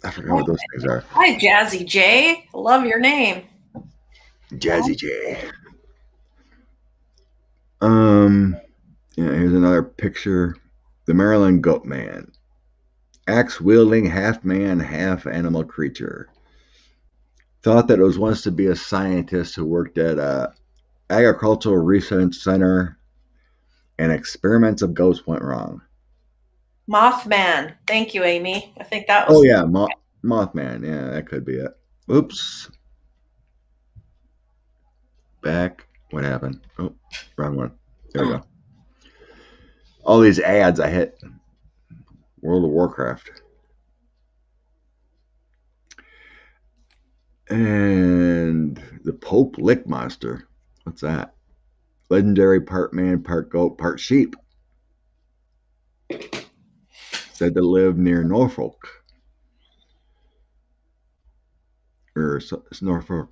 I forgot what those things are. Hi, Jazzy J. Love your name. Jazzy J. Here's another picture. The Maryland Goatman. Axe-wielding, half-man, half-animal creature. Thought that it was once to be a scientist who worked at a agricultural research center, and experiments of ghosts went wrong. Mothman. Thank you, Amy. I think that was... Oh, yeah. Mothman. Yeah, that could be it. Oops. Back. What happened? Oh, wrong one. There we go. All these ads I hit. World of Warcraft. And the Pope Lick Monster. What's that? Legendary part man, part goat, part sheep. Said to live near Norfolk. Or Norfolk.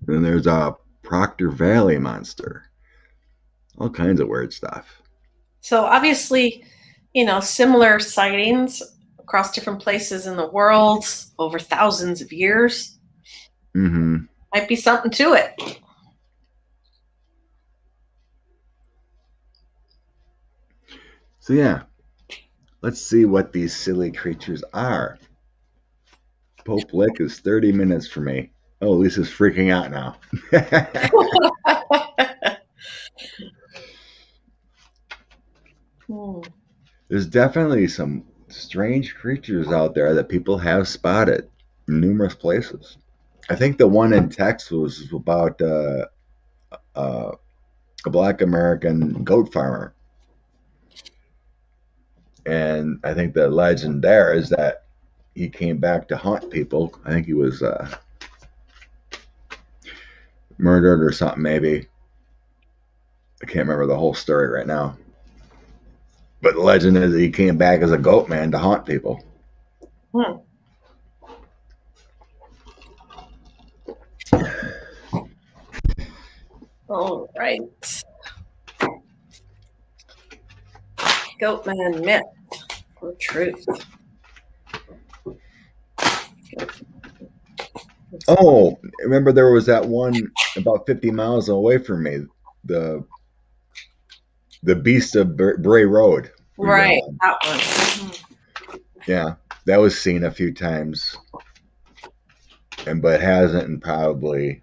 Then there's a Proctor Valley monster. All kinds of weird stuff. So obviously, similar sightings across different places in the world over thousands of years. Mm-hmm. Might be something to it. So yeah, let's see what these silly creatures are. Pope Lick is 30 minutes for me. Oh, Lisa's freaking out now. There's definitely some strange creatures out there that people have spotted in numerous places. I think the one in Texas was about a Black American goat farmer. And I think the legend there is that he came back to hunt people. I think he was murdered or something, maybe. I can't remember the whole story right now. But the legend is that he came back as a goat man to haunt people. All right. Goatman myth or truth? Oh, remember there was that one about 50 miles away from me, the Beast of Bray Road. Right, that one. Mm-hmm. Yeah, that was seen a few times, but hasn't in probably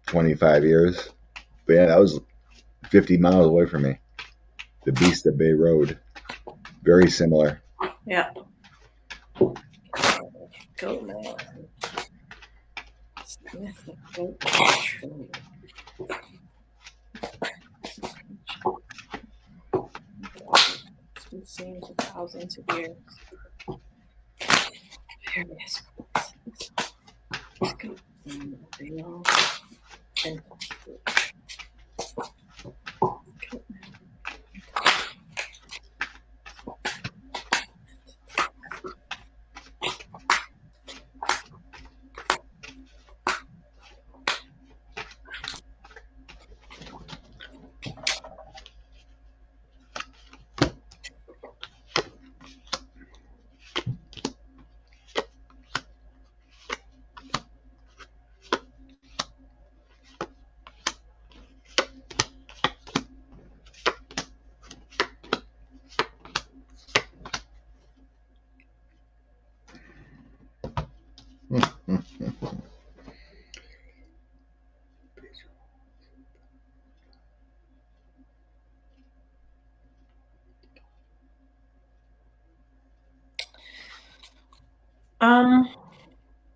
25 years. But yeah, that was 50 miles away from me. The Beast of Bay Road. Very similar. Yeah. Goatman. It's been seen for thousands of years. Various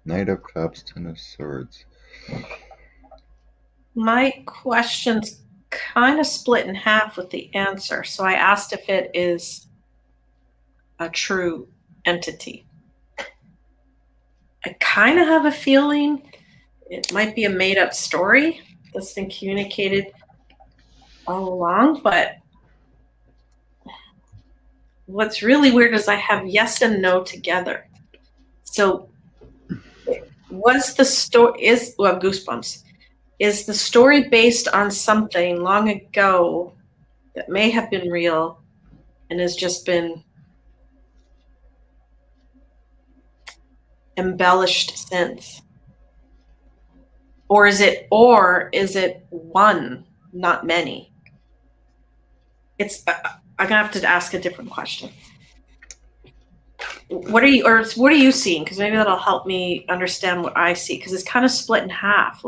Knight of Cups, Ten of Swords. My question's kind of split in half with the answer. So I asked if it is a true entity. I kind of have a feeling it might be a made-up story that's been communicated all along, but what's really weird is I have yes and no together. So was the story goosebumps. Is the story based on something long ago that may have been real and has just been embellished since? Or is it one, not many? I'm gonna have to ask a different question. What are you seeing? Because maybe that'll help me understand what I see. Because it's kind of split in half.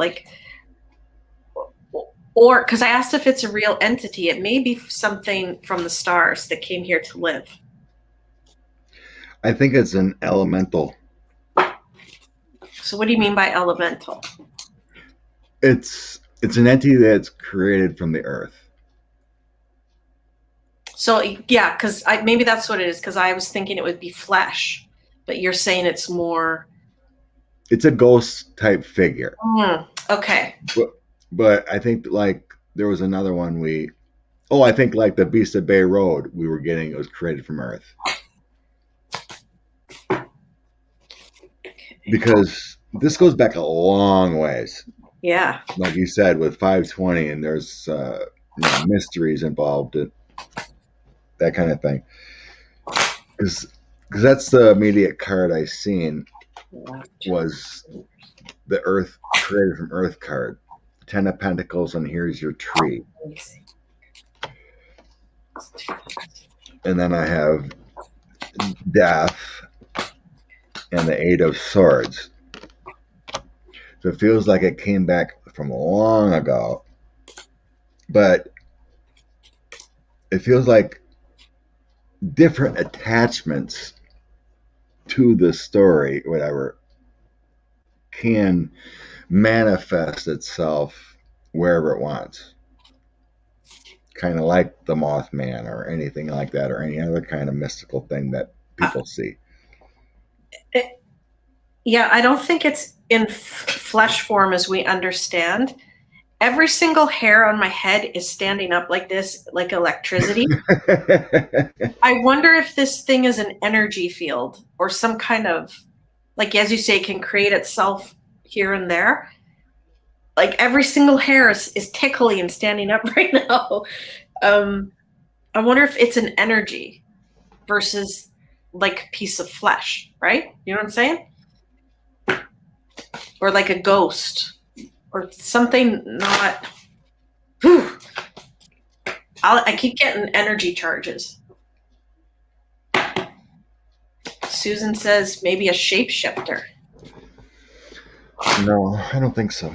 Or because I asked if it's a real entity, it may be something from the stars that came here to live. I think it's an elemental. So what do you mean by elemental? It's an entity that's created from the earth. So yeah, because maybe that's what it is. Because I was thinking it would be flesh, but you're saying it's more. It's a ghost type figure. Okay. But I think like there was another one I think like the Beast of Bay Road we were getting, it was created from Earth. Because this goes back a long ways. Yeah. Like you said, with 520, and there's mysteries involved, that kind of thing. Because that's the immediate card I seen was the Earth created from Earth card. 10 of Pentacles, and here's your tree. And then I have Death and the Eight of Swords. So it feels like it came back from long ago but it feels like different attachments to the story, whatever, can manifest itself wherever it wants. Kind of like the Mothman or anything like that, or any other kind of mystical thing that people see. Yeah, I don't think it's in flesh form as we understand. Every single hair on my head is standing up like this, like electricity. I wonder if this thing is an energy field or some kind of, like, as you say, can create itself here and there. Like every single hair is tickly and standing up right now. I wonder if it's an energy versus like a piece of flesh, right? You know what I'm saying? Or like a ghost or something not. Whew. I keep getting energy charges. Susan says maybe a shapeshifter. No, I don't think so.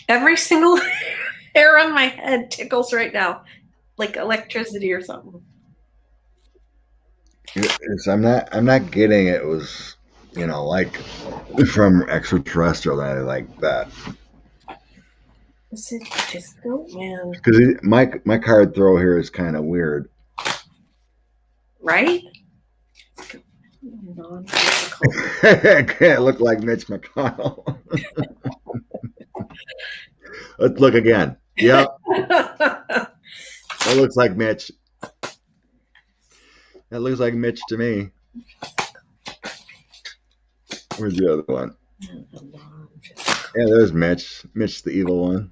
Every single hair on my head tickles right now, like electricity or something. I'm not getting it was, like from extraterrestrial that like that. Is it Goatman? Because my card throw here is kind of weird. Right? It can't look like Mitch McConnell. Let's look again. Yep. That looks like Mitch. That looks like Mitch to me. Where's the other one? Yeah, there's Mitch. Mitch, the evil one.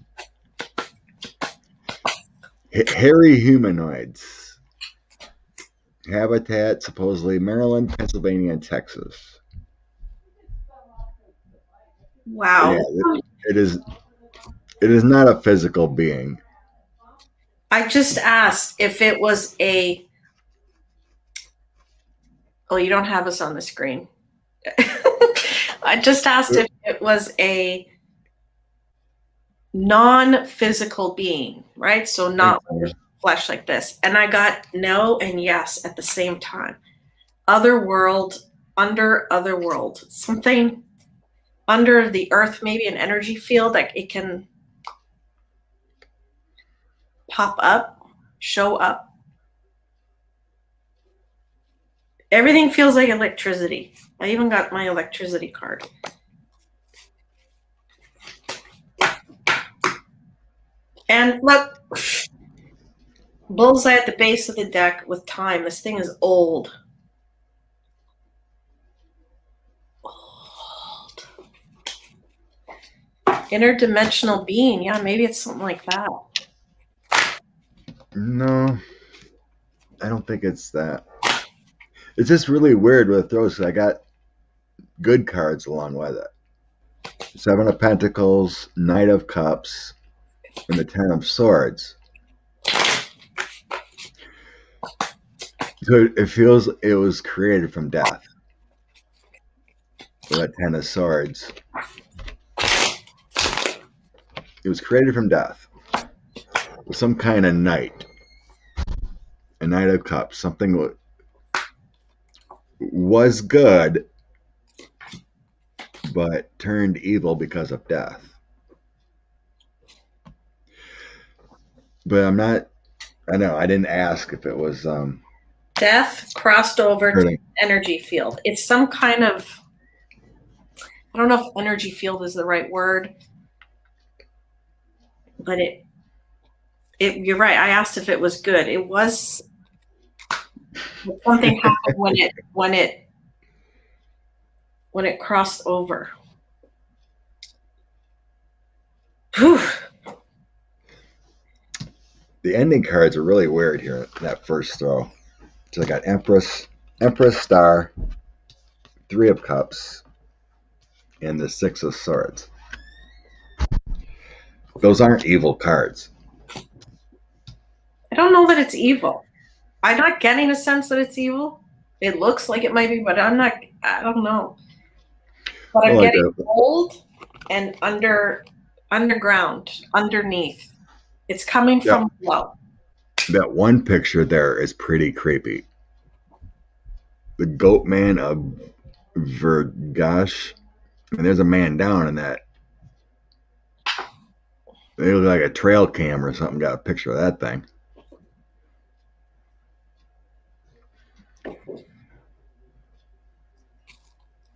Hairy humanoids. Habitat, supposedly Maryland, Pennsylvania, and Texas. Wow. Yeah, it is not a physical being. I just asked if it was a... Oh, you don't have us on the screen. I just asked if it was a non-physical being, right? So not flesh like this. And I got no and yes at the same time. Otherworld, under otherworld, something under the earth, maybe an energy field that it can pop up, show up. Everything feels like electricity. I even got my electricity card. And look, bullseye at the base of the deck with time. This thing is old. Old. Interdimensional being. Yeah, maybe it's something like that. No, I don't think it's that. It's just really weird with throws because I got good cards along with it. 7 of Pentacles, Knight of Cups, and the 10 of Swords. So it feels it was created from death. With that 10 of Swords. It was created from death. With some kind of knight. A Knight of Cups. Something was good, but turned evil because of death. But I'm not, I know, I didn't ask if it was... death crossed over to energy field. It's some kind of, I don't know if energy field is the right word, but you're right. I asked if it was good. It was, something happened when it crossed over. Whew. The ending cards are really weird here, that first throw. So I got Empress, Star, 3 of Cups, and the 6 of Swords. Those aren't evil cards. I don't know that it's evil. I'm not getting a sense that it's evil. It looks like it might be, but I don't know. But I'm getting old and under underground, underneath. It's coming from below. That one picture there is pretty creepy. The Goatman of Vergash, and there's a man down in that. They look like a trail cam or something. Got a picture of that thing.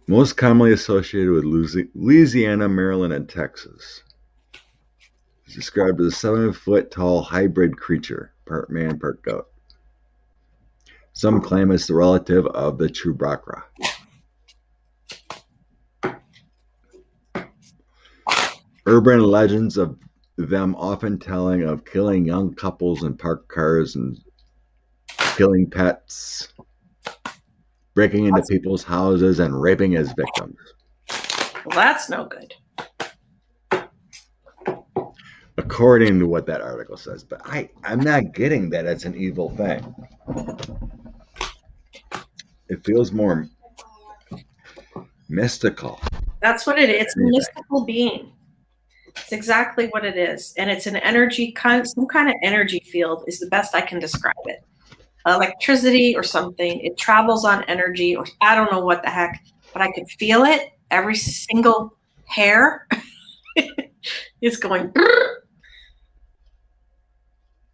Most commonly associated with Louisiana, Maryland, and Texas. It's described as a 7-foot tall hybrid creature, part man, part goat. Some claim it's the relative of the chupacabra. Urban legends of them often telling of killing young couples in parked cars and killing pets, breaking into people's houses and raping his victims. Well, that's no good. According to what that article says, but I'm not getting that it's an evil thing. It feels more mystical. That's what it is. It's a mystical being. It's exactly what it is. And it's an energy, some kind of energy field is the best I can describe it. Electricity or something. It travels on energy, or I don't know what the heck, but I can feel it. Every single hair is going.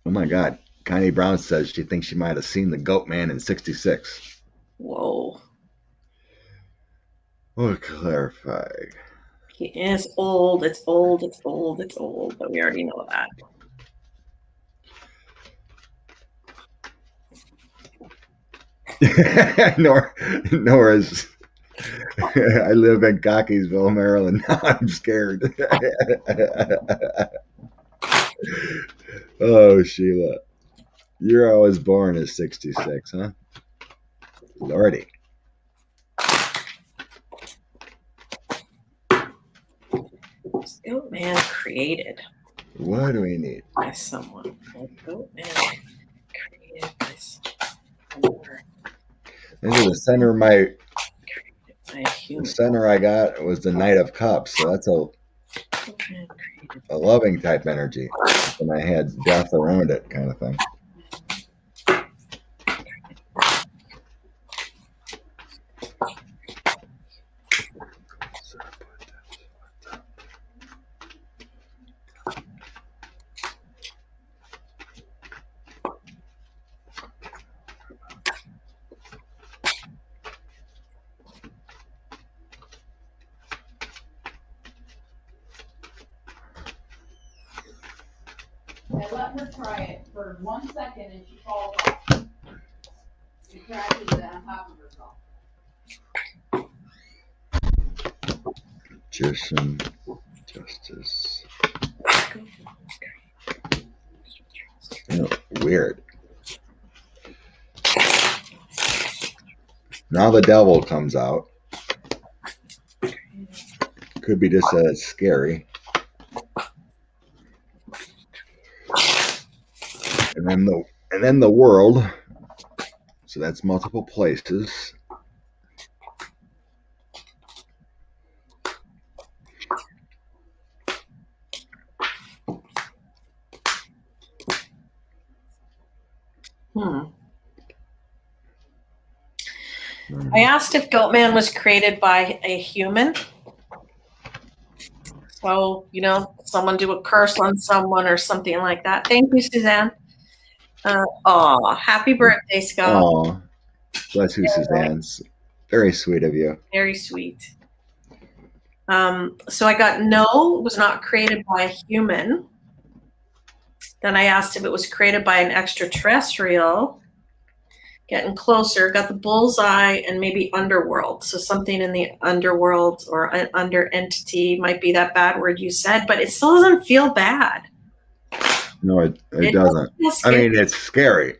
Oh my God. Connie Brown says she thinks she might have seen the Goatman in 66. Whoa. We'll clarify. It's old, it's old, it's old, it's old, but we already know that. Nora's. I live in Cockeysville, Maryland. Now I'm scared. Oh, Sheila. Year I was born is 66, huh? Lordy. Goatman created. What do we need? By someone. Goatman created by someone. This is the center of my. The center I got was the Knight of Cups, so that's a loving type energy, and I had death around it, kind of thing. I let her try it for 1 second and she falls off. She crashes it on top of herself. Magician, Justice. Oh, weird. Now the Devil comes out. Could be just as scary. And then the World. So that's multiple places. I asked if Goatman was created by a human. So, someone do a curse on someone or something like that. Thank you, Suzanne. Happy birthday, Scott. Aw, bless you, Suzanne. Very sweet of you. Very sweet. So I got no, it was not created by a human. Then I asked if it was created by an extraterrestrial. Getting closer, got the bullseye and maybe underworld. So something in the underworld or an under entity might be that bad word you said, but it still doesn't feel bad. No, it doesn't. I mean, it's scary.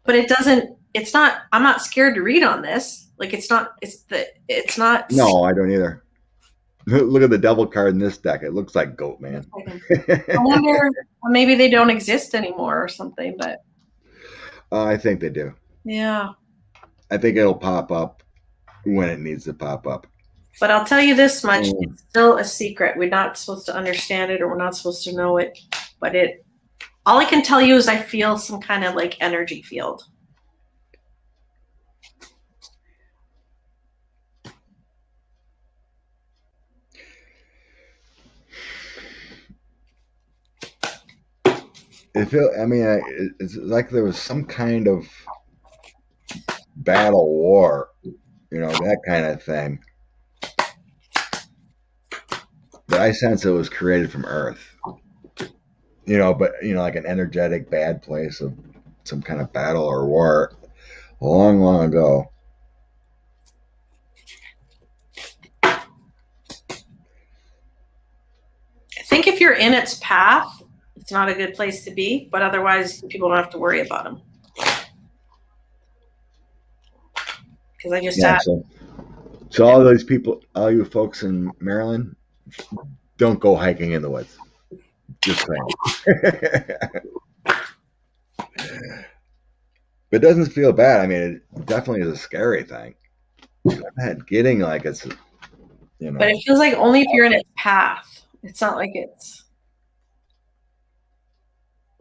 But it doesn't, it's not, I'm not scared to read on this. Like it's not. No, I don't either. Look at the devil card in this deck. It looks like Goatman. I wonder, maybe they don't exist anymore or something, but. I think they do. Yeah. I think it'll pop up when it needs to pop up. But I'll tell you this much, Mm. it's still a secret. We're not supposed to understand it or we're not supposed to know it. But all I can tell you is I feel some kind of like energy field. It's like there was some kind of battle war, that kind of thing. But I sense it was created from Earth. But like an energetic bad place of some kind of battle or war long, long ago. I think if you're in its path, it's not a good place to be, but otherwise people don't have to worry about them. Because I just So all those people, all you folks in Maryland, don't go hiking in the woods. Just saying. But it doesn't feel bad. I mean, it definitely is a scary thing. I'm not getting like it's, But it feels like only if you're in its path. It's not like it's.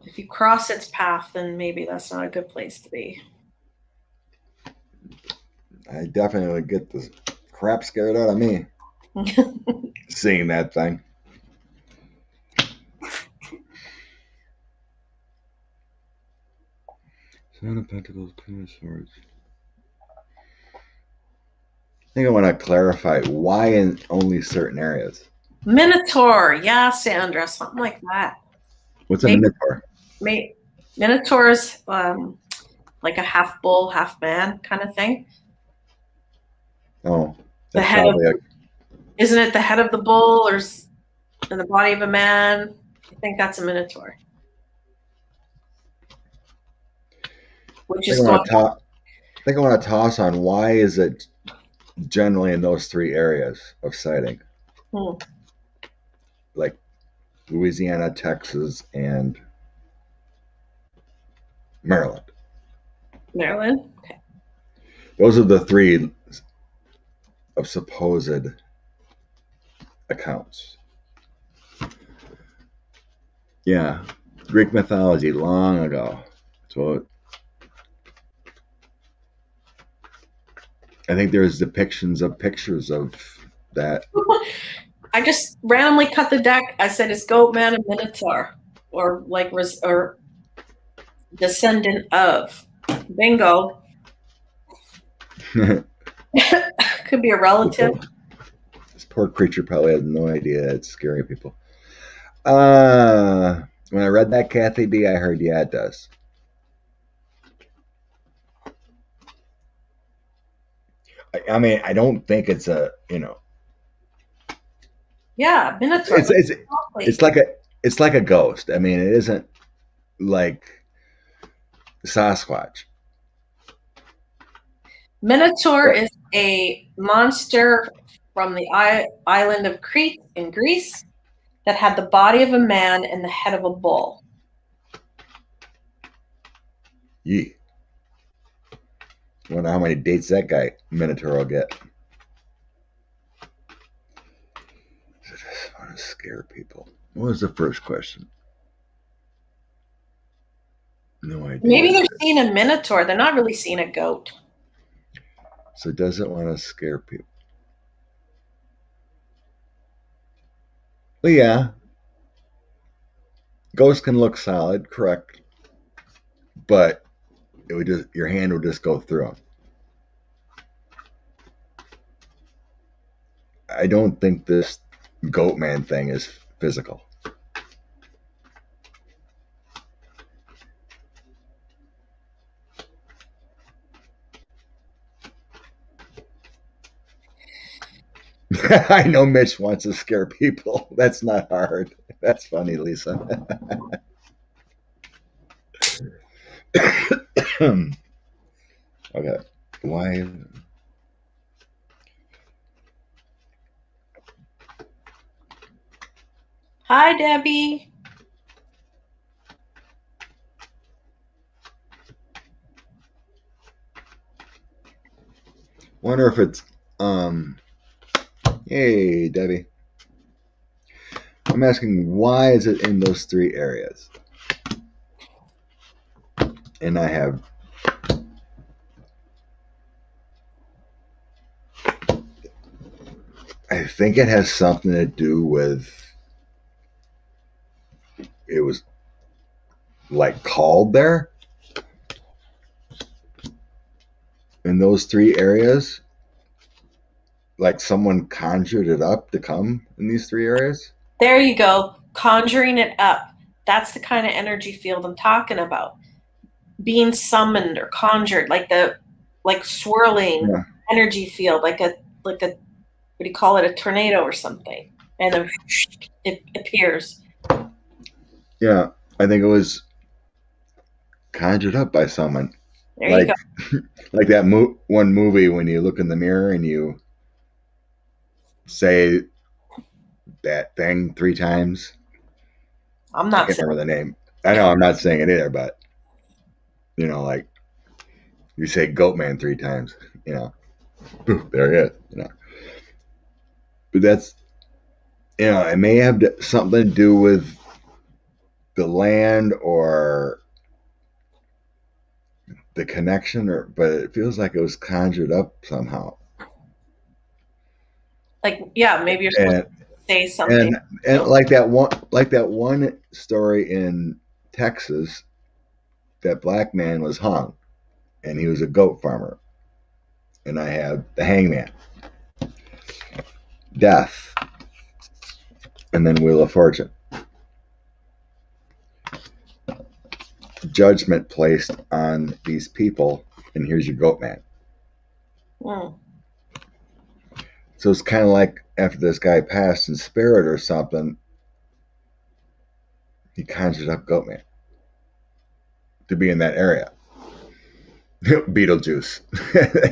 If you cross its path, then maybe that's not a good place to be. I definitely would get the crap scared out of me seeing that thing. Seven of Pentacles, Queen of Swords. I think I want to clarify why in only certain areas. Minotaur, yeah, Sandra, something like that. What's a Minotaur? Minotaur is like a half bull, half man kind of thing. Oh, the head of, isn't it the head of the bull or in the body of a man? I think that's a Minotaur. Which is I think I want to toss on why is it generally in those three areas of sighting, like Louisiana, Texas, and Maryland. Maryland, okay. Those are the three of supposed accounts. Yeah, Greek mythology long ago. So I think there's depictions of pictures of that. I just randomly cut the deck. I said it's Goatman and Minotaur, or descendant of. Bingo. Could be a relative. This poor creature probably has no idea it's scaring people. When I read that, Kathy B, I heard, yeah, it does. I mean, I don't think it's a, Yeah, Minotaur. It's like a ghost. I mean, it isn't like Sasquatch. Minotaur is a monster from the island of Crete in Greece that had the body of a man and the head of a bull. Yee. I wonder how many dates that guy Minotaur will get. I just want to scare people. What was the first question? No idea. Maybe they're seeing a Minotaur. They're not really seeing a goat. So it doesn't want to scare people. Well, yeah. Ghosts can look solid, correct. But it would just, your hand would just go through them. I don't think this Goatman thing is physical. I know Mitch wants to scare people. That's not hard. That's funny, Lisa. Okay. Why? Hi, Debbie. Wonder if it's Hey, Debbie. I'm asking, why is it in those 3 areas? And I think it has something to do with, it was like called there in those 3 areas. Like someone conjured it up to come in these 3 areas. There you go. Conjuring it up. That's the kind of energy field I'm talking about. Being summoned or conjured, like swirling Yeah. energy field, like a what do you call it, a tornado or something, and then it appears. Yeah, I think it was conjured up by someone. There Like you go. like that one movie when you look in the mirror and you say that thing 3 times. I'm I not can't saying remember the name. I know I'm not saying it either, but like you say Goatman 3 times, poof, there it is. But that's, it may have something to do with the land or the connection, but it feels like it was conjured up somehow. like, yeah, maybe you're supposed And to say something. and like that one story in Texas, that black man was hung, and he was a goat farmer. And I have the hangman, death, and then Wheel of Fortune. Judgment placed on these people, and here's your goat man. Mm. So it's kind of like after this guy passed in spirit or something, he conjured up Goatman to be in that area. Beetlejuice.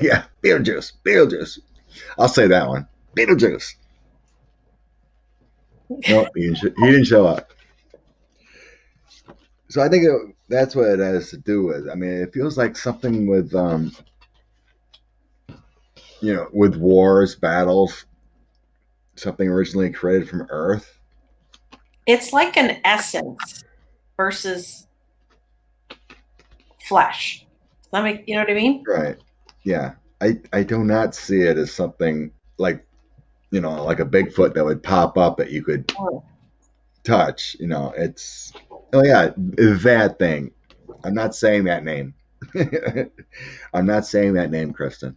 Yeah, Beetlejuice. I'll say that one. Beetlejuice. Nope, he didn't show up. So I think that's what it has to do with. I mean, it feels like something with, with wars, battles, something originally created from Earth. It's like an essence versus flesh. Does that make, you know what I mean? Right. Yeah. I do not see it as something like, like a Bigfoot that would pop up that you could touch. It's, oh yeah, that thing. I'm not saying that name. I'm not saying that name, Kristen.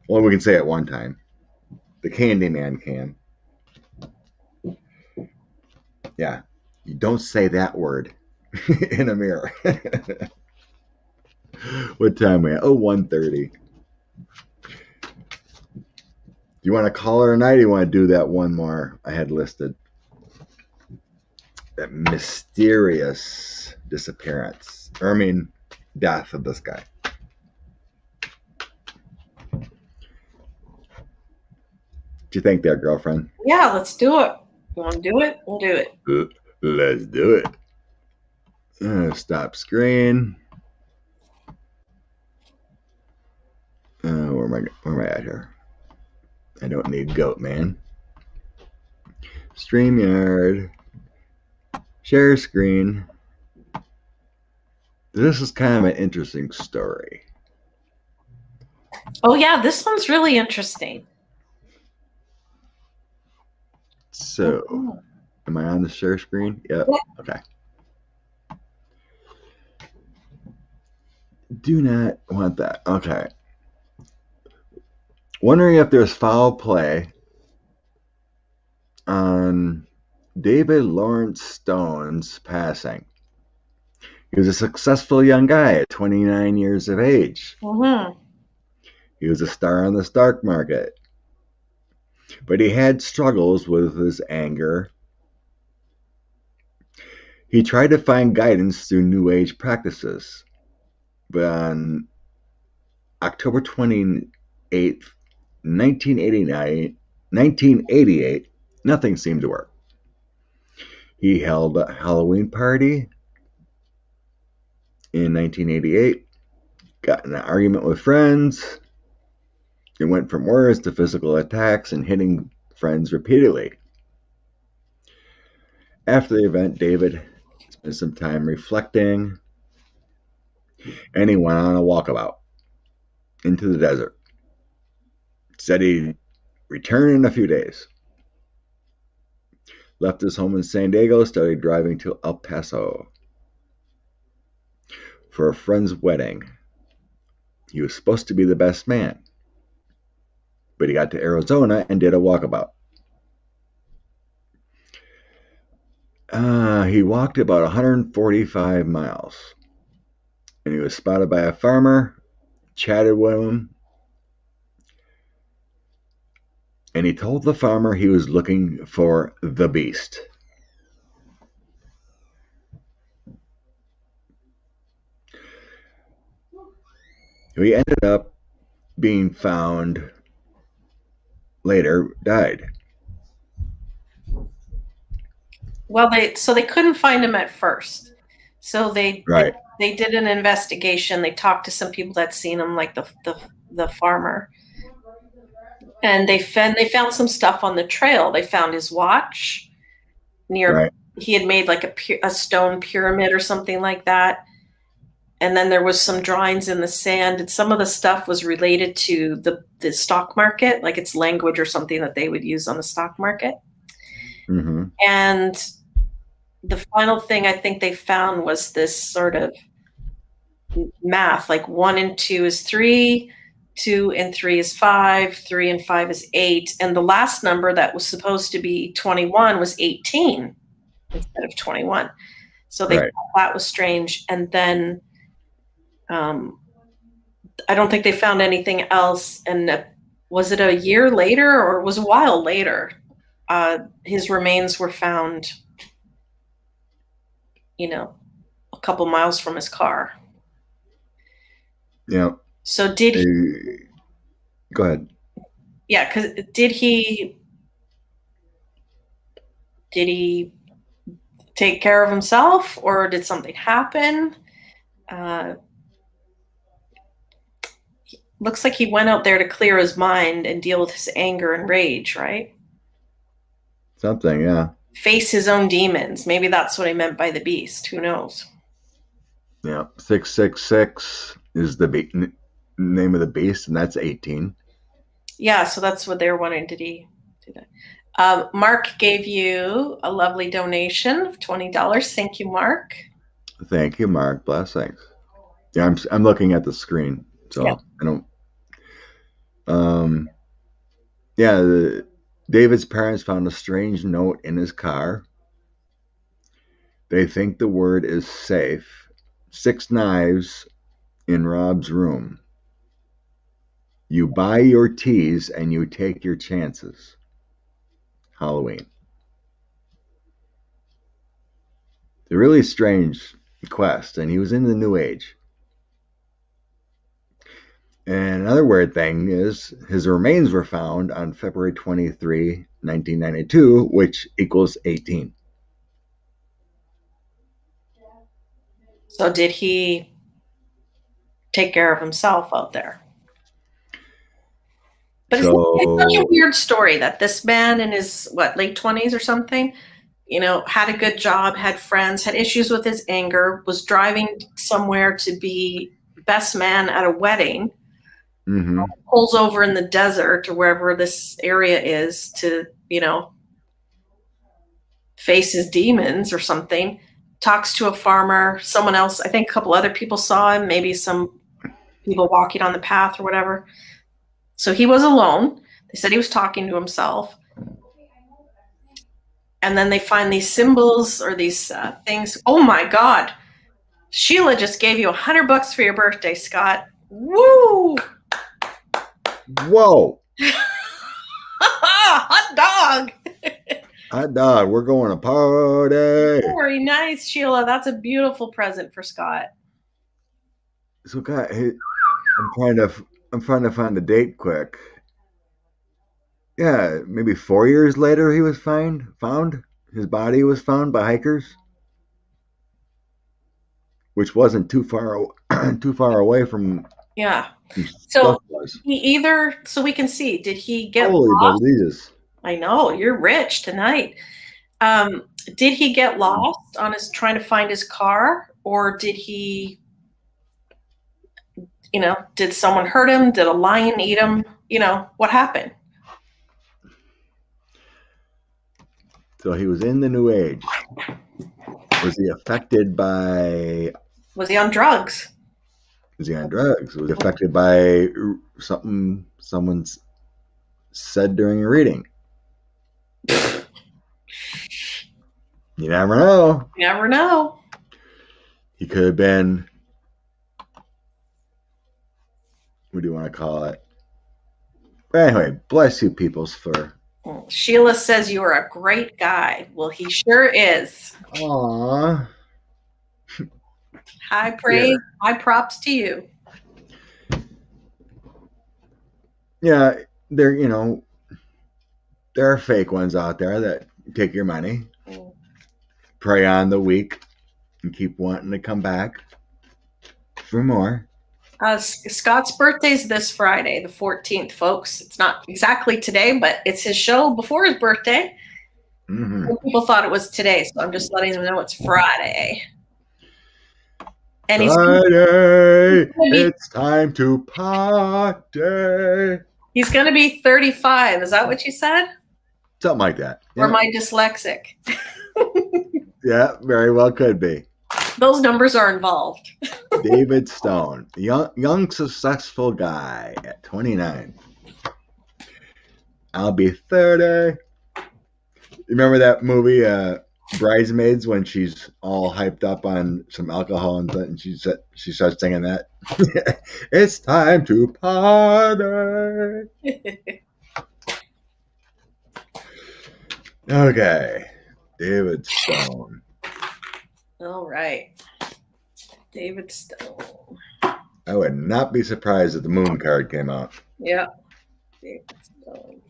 Well, we can say it one time. The Candyman can. Yeah. You don't say that word in a mirror. What time are we at? Oh, 1:30. Do you want to call her a night, or you want to do that one more I had listed? That mysterious disappearance. Or, I mean, death of this guy. What do you think there, girlfriend? Yeah, let's do it. You want to do it? We'll do it. Let's do it. Stop screen. Where am I at here? I don't need Goatman. StreamYard. Share screen. This is kind of an interesting story. Oh yeah, this one's really interesting. So, am I on the share screen? Yep. Yeah. Okay. Do not want that. Okay. Wondering if there's foul play on David Lawrence Stone's passing. He was a successful young guy at 29 years of age. Mm-hmm. He was a star on the stock market. But he had struggles with his anger. He tried to find guidance through New Age practices. But on October 28th, 1988, nothing seemed to work. He held a Halloween party in 1988, got in an argument with friends, It went from words to physical attacks and hitting friends repeatedly. After the event, David spent some time reflecting, and he went on a walkabout into the desert. Said he'd return in a few days. Left his home in San Diego, started driving to El Paso for a friend's wedding. He was supposed to be the best man, but he got to Arizona and did a walkabout. He walked about 145 miles, and he was spotted by a farmer, chatted with him, and he told the farmer he was looking for the beast. He ended up being found later, died. Well, they couldn't find him at first. So they did an investigation. They talked to some people that seen him, like the farmer, and they found some stuff on the trail. They found his watch near. Right. He had made like a stone pyramid or something like that. And then there was some drawings in the sand, and some of the stuff was related to the stock market, like it's language or something that they would use on the stock market. Mm-hmm. And the final thing I think they found was this sort of math, like 1 and 2 is 3, 2 and 3 is 5, 3 and 5 is 8. And the last number that was supposed to be 21 was 18 instead of 21. So they thought that was strange. And then I don't think they found anything else. And was it a year later or it was a while later? His remains were found, a couple miles from his car. Yeah. So did he? Go ahead. Yeah, because did he take care of himself, or did something happen? Looks like he went out there to clear his mind and deal with his anger and rage, right? Something, yeah. Face his own demons. Maybe that's what I meant by the beast. Who knows? Yeah, 666 is the name of the beast, and that's 18. Yeah, so that's what they were wondering. Did he do that? Mark gave you a lovely donation of $20. Thank you, Mark. Thank you, Mark. Blessings. Yeah, I'm looking at the screen, so yeah. I don't. David's parents found a strange note in his car. They think the word is safe. 6 knives in Rob's room. You buy your teas and you take your chances. Halloween. It's a really strange quest, and he was in the New Age. And another weird thing is his remains were found on February 23, 1992, which equals 18. So did he take care of himself out there? But it's such a weird story that this man in his, late 20s or something, had a good job, had friends, had issues with his anger, was driving somewhere to be best man at a wedding, pulls over in the desert or wherever this area is to, face his demons or something, talks to a farmer, someone else, I think a couple other people saw him, maybe some people walking on the path or whatever. So he was alone. They said he was talking to himself. And then they find these symbols or these things. Oh my God. Sheila just gave you $100 for your birthday, Scott. Woo! Whoa. Hot dog. Hot dog. We're going to party. Very nice, Sheila. That's a beautiful present for Scott. So, God, I'm trying to find the date quick. Yeah, maybe 4 years later he was found. His body was found by hikers, which wasn't too far away from Yeah. Some So stuff was. so we can see, did he get Holy lost? Jesus. I know, you're rich tonight. Did he get lost on his trying to find his car, or did he, did someone hurt him? Did a lion eat him? What happened? So he was in the New Age. Was he affected by... Was he on drugs? Was he on drugs? Was he affected by something someone's said during a reading? You never know. You never know. He could have been... What do you want to call it? But anyway, bless you peoples for... Sheila says you are a great guy. Well, he sure is. Aww. High praise, high props to you. Yeah, there are fake ones out there that take your money, prey on the weak, and keep wanting to come back for more. Scott's birthday's this Friday, the 14th, folks. It's not exactly today, but it's his show before his birthday. Mm-hmm. People thought it was today, so I'm just letting them know it's Friday. And Friday, it's time to party. He's going to be 35. Is that what you said? Something like that. Or am I dyslexic? Yeah, very well could be. Those numbers are involved. David Stone, young successful guy at 29. I'll be 30. Remember that movie, Bridesmaids, when she's all hyped up on some alcohol and she starts singing that? It's time to party. Okay, David Stone. All right. David Stone. I would not be surprised if the moon card came out. Yeah. David Stone.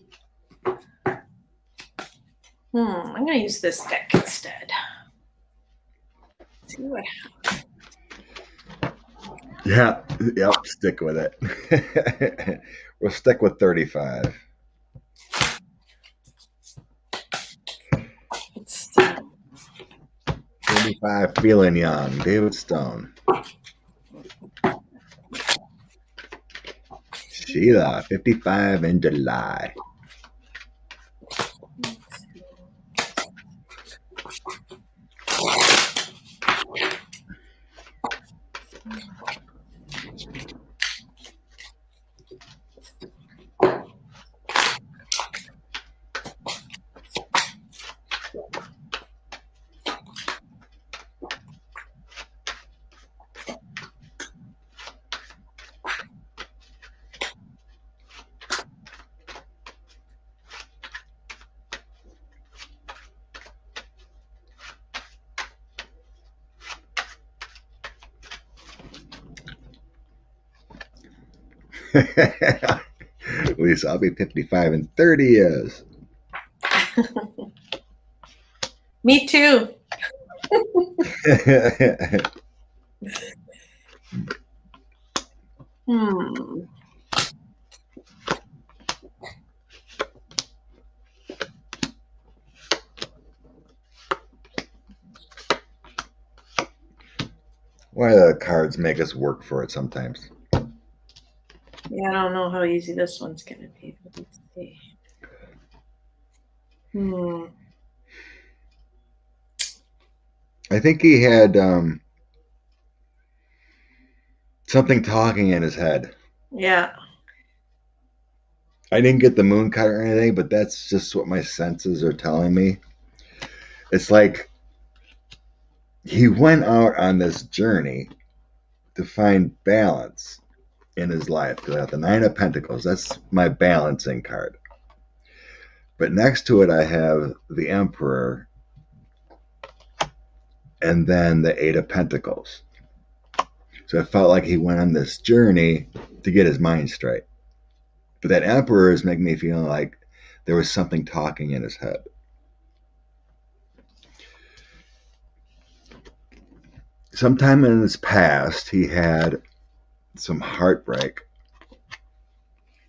I'm going to use this deck instead. See what happens. Yeah, yep, stick with it. We'll stick with 35. It's 35, feeling young. David Stone. Sheila, 55 in July. At least I'll be 55 in 30 years. Me too. Why do the cards make us work for it sometimes? Yeah, I don't know how easy this one's going to be. Let's see. I think he had something talking in his head. Yeah. I didn't get the moon card or anything, but that's just what my senses are telling me. It's like he went out on this journey to find balance in his life. Because I have the Nine of Pentacles. That's my balancing card. But next to it, I have the Emperor and then the Eight of Pentacles. So I felt like he went on this journey to get his mind straight. But that Emperor is making me feel like there was something talking in his head. Sometime in his past, he had some heartbreak,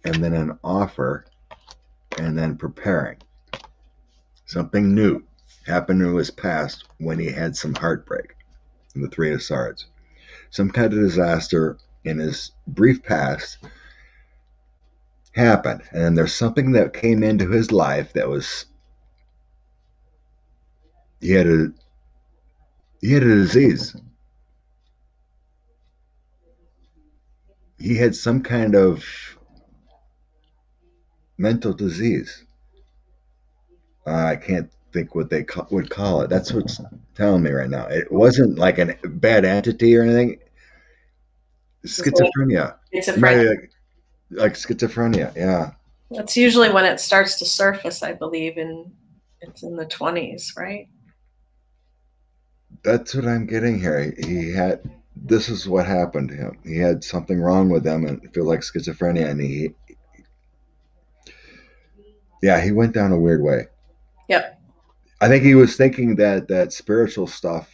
and then an offer, and then preparing. Something new happened to his past when he had some heartbreak in the Three of Swords. Some kind of disaster in his brief past happened, and there's something that came into his life that was he had a disease. He had some kind of mental disease. I can't think what they would call it. That's what's telling me right now. It wasn't like a bad entity or anything. Schizophrenia. Like schizophrenia, yeah. That's usually when it starts to surface, I believe, and it's in the 20s, right? That's what I'm getting here. This is what happened to him. He had something wrong with him, and it feels like schizophrenia, and he went down a weird way. Yep. I think he was thinking that spiritual stuff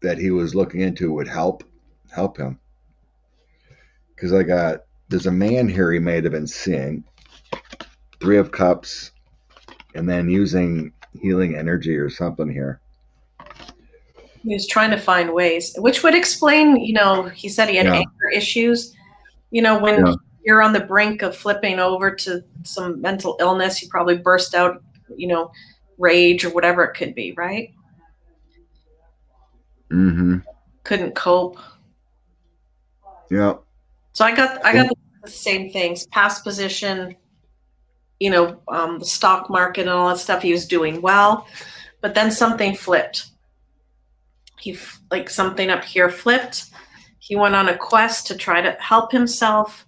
that he was looking into would help him. Because there's a man here he may have been seeing, Three of Cups, and then using healing energy or something here. He was trying to find ways, which would explain, he said he had anger issues. When you're on the brink of flipping over to some mental illness, you probably burst out, rage or whatever it could be, right? Mm-hmm. Couldn't cope. Yeah. So I got the same things. Past position, the stock market and all that stuff. He was doing well, but then something flipped. Something up here flipped. He went on a quest to try to help himself.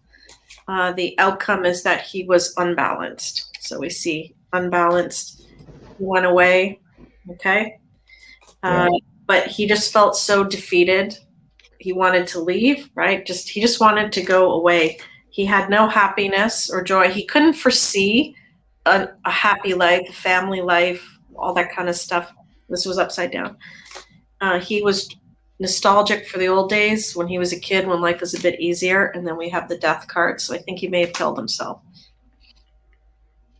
The outcome is that he was unbalanced. So we see unbalanced. He went away. Okay. But he just felt so defeated. He wanted to leave, right? He just wanted to go away. He had no happiness or joy. He couldn't foresee a happy life, a family life, all that kind of stuff. This was upside down. He was nostalgic for the old days when he was a kid, when life was a bit easier. And then we have the death card. So I think he may have killed himself.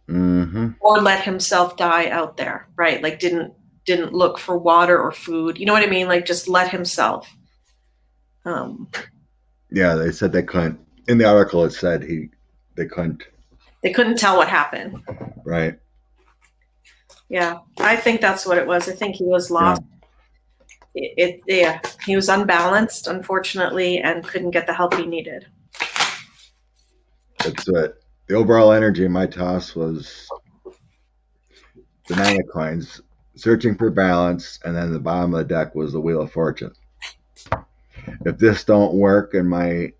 Mm-hmm. Or let himself die out there, right? Like didn't look for water or food. You know what I mean? Like just let himself. Yeah, they said they couldn't. In the article, it said they couldn't. They couldn't tell what happened. Right. Yeah, I think that's what it was. I think he was lost. Yeah. He was unbalanced, unfortunately, and couldn't get the help he needed. That's it. The overall energy in my toss was the Nine of Coins, searching for balance, and then the bottom of the deck was the Wheel of Fortune. If this don't work in my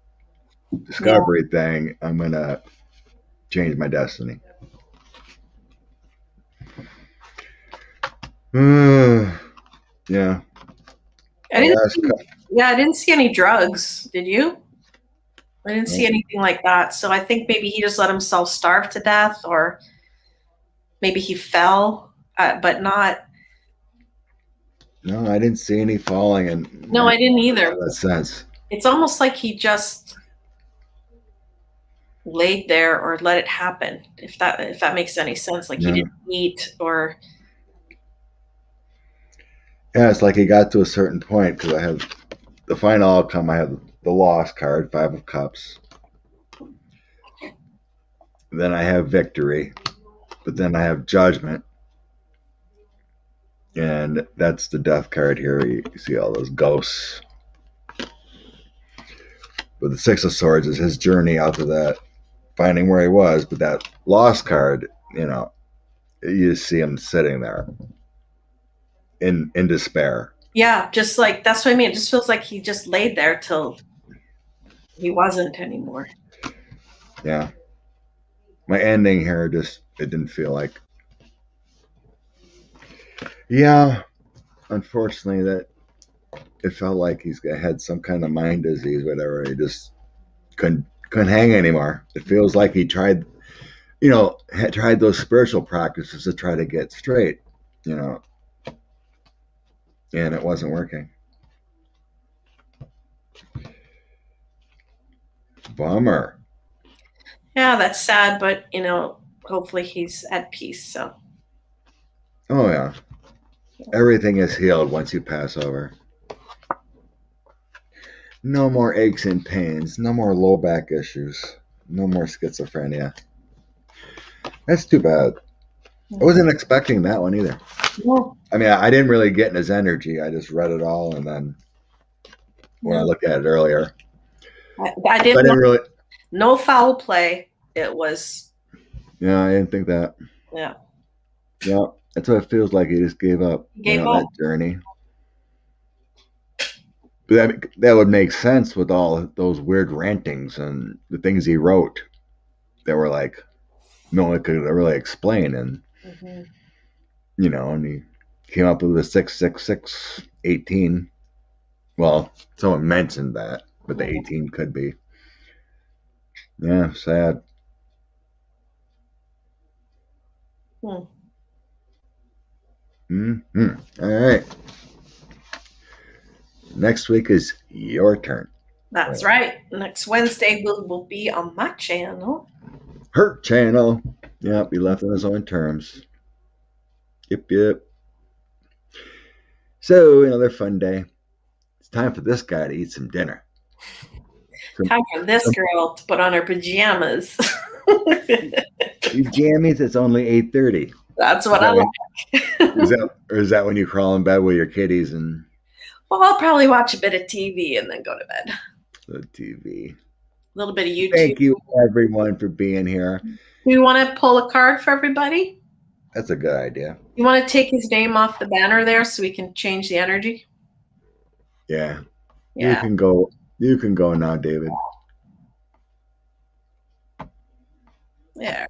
discovery thing, I'm going to change my destiny. Yeah. I didn't see any drugs. Did you? I didn't see anything like that. So I think maybe he just let himself starve to death, or maybe he fell, but not. No, I didn't see any falling. And no, I didn't either. That sense. It's almost like he just laid there or let it happen. If that makes any sense, like he didn't eat or. Yeah, it's like he got to a certain point, because I have the final outcome. I have the Lost card, Five of Cups. Then I have Victory, but then I have Judgment. And that's the Death card here. You see all those ghosts. But the Six of Swords is his journey out of that, finding where he was. But that Lost card, you see him sitting there in despair. Yeah, just like, that's what I mean. It just feels like he just laid there till he wasn't anymore. Yeah. My ending here, it didn't feel like. Yeah, unfortunately, that it felt like he's had some kind of mind disease, whatever. He just couldn't hang anymore. It feels like he tried, had tried those spiritual practices to try to get straight, and it wasn't working. Bummer. Yeah, that's sad, but hopefully he's at peace. So. Oh, yeah. Everything is healed once you pass over. No more aches and pains. No more low back issues. No more schizophrenia. That's too bad. I wasn't expecting that one either. No. I mean, I didn't really get in his energy. I just read it all, and then when I looked at it earlier, I didn't really. No foul play. It was. Yeah, I didn't think that. Yeah. Yeah, that's what it feels like. He just gave up. Gave up. That journey. But that would make sense with all those weird rantings and the things he wrote that were like no one could really explain, and and he came up with the 66618. Well, someone mentioned that, but the 18 could be. Yeah, sad. All right. Next week is your turn. That's right. Next Wednesday will be on my channel. Her channel. Yep, he left on his own terms. Yep. So, another fun day. It's time for this guy to eat some dinner. Time for this girl to put on her pajamas. Jammies, it's only 8:30. That's what I like. Is that when you crawl in bed with your kitties and? Well, I'll probably watch a bit of TV and then go to bed. The TV. A little bit of YouTube. Thank you, everyone, for being here. Do you want to pull a card for everybody? That's a good idea. You want to take his name off the banner there so we can change the energy? Yeah. Yeah. You can go now, David. There.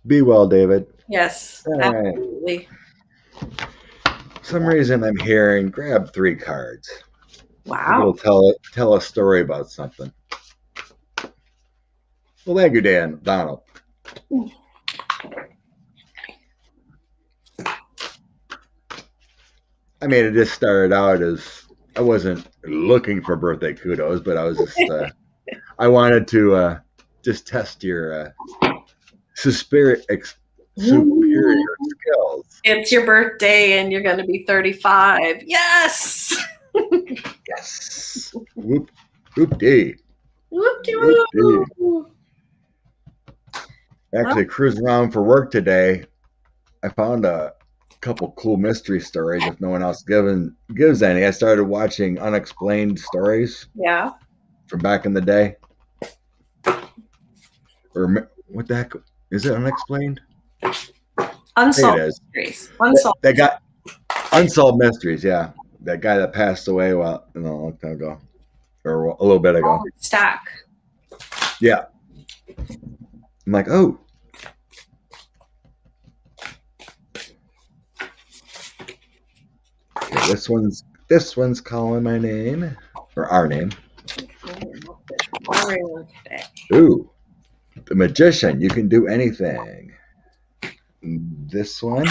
Be well, David. Yes, absolutely. For some reason I'm hearing grab 3 cards. Wow. It'll tell a story about something. Well, thank you, Donald. I mean, it just started out as I wasn't looking for birthday kudos, but I was just I wanted to just test your superior skills. It's your birthday and you're going to be 35. Yes. Yes. Whoop-dee. Whoop-dee-whoop. Actually, cruising around for work today, I found a couple cool mystery stories. If no one else gives any, I started watching unexplained stories. Yeah. From back in the day. Or what the heck is it? Unexplained? Unsolved mysteries. They got unsolved mysteries. Yeah, that guy that passed away a long time ago, or a little bit ago. Stack. Yeah. I'm like, oh. Okay, this one's calling my name or our name. Ooh, the magician. You can do anything. This one.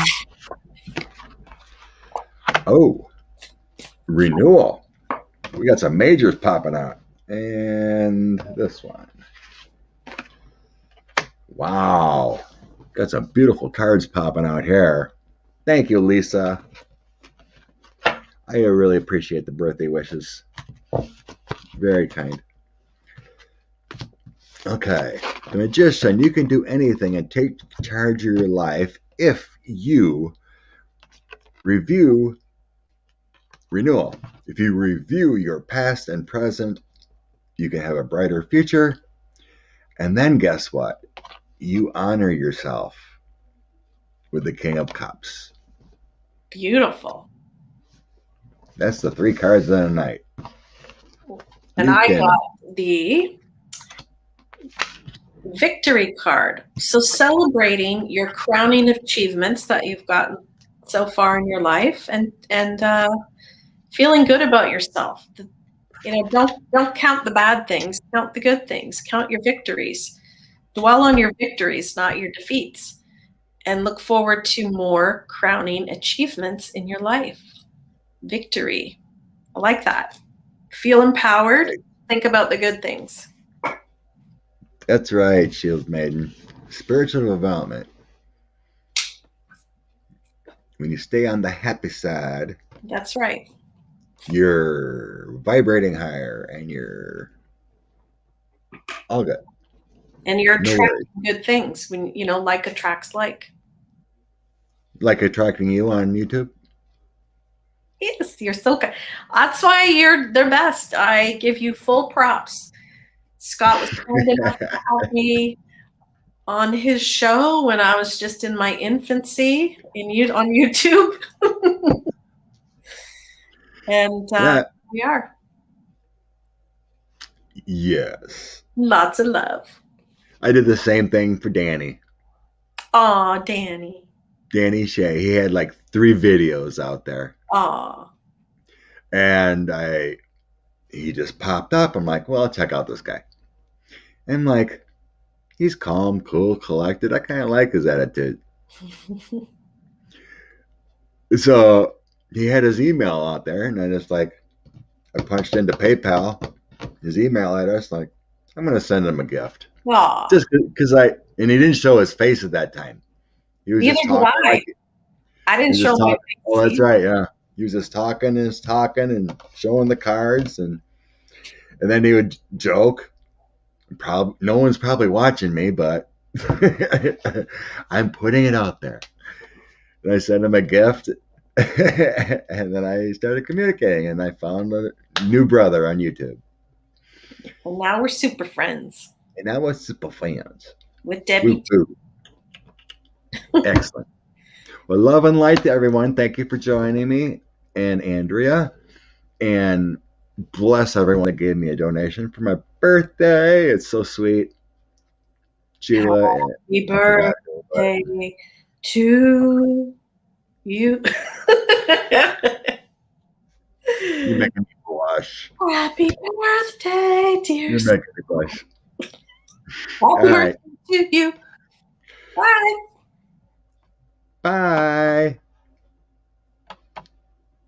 Oh, renewal. We got some majors popping out. And this one. Wow. Got some beautiful cards popping out here. Thank you, Lisa. I really appreciate the birthday wishes. Very kind. Okay. The magician, you can do anything and take charge of your life if you review renewal. If you review your past and present, you can have a brighter future. And then guess what? You honor yourself with the King of Cups. Beautiful. That's the 3 cards in a night. And I got the victory card. So celebrating your crowning achievements that you've gotten so far in your life and feeling good about yourself. Don't count the bad things, count the good things, count your victories. Dwell on your victories, not your defeats, and look forward to more crowning achievements in your life. Victory. I like that. Feel empowered. Think about the good things. That's right, Shield Maiden. Spiritual development. When you stay on the happy side, That's right. you're vibrating higher and you're all good. And you're No attracting good things when, like attracts like. Like attracting you on YouTube? Yes, you're so good. That's why you're the best. I give you full props. Scott was kind enough to help me on his show when I was just in my infancy on YouTube. And we are. Yes. Lots of love. I did the same thing for Danny. Aw, Danny. Danny Shea. He had like 3 videos out there. Aw. And he just popped up. I'm like, well, check out this guy. And like, he's calm, cool, collected. I kind of like his attitude. So he had his email out there, and I punched into PayPal his email address. Like, I'm gonna send him a gift. Aww. Just because and he didn't show his face at that time. He was Neither just talking. I didn't show my face. Oh, that's right. Yeah, he was just talking and showing the cards, and then he would joke. No one's probably watching me, but I'm putting it out there. And I sent him a gift, and then I started communicating, and I found a new brother on YouTube. And now we're super friends. And now we're super fans. With Debbie. Excellent. Well, love and light to everyone. Thank you for joining me and Andrea. And bless everyone that gave me a donation for my birthday. It's so sweet. Sheila. Happy birthday to you. You're making me blush. Happy birthday, dear. You're making me blush. Happy birthday to you. Bye. Bye.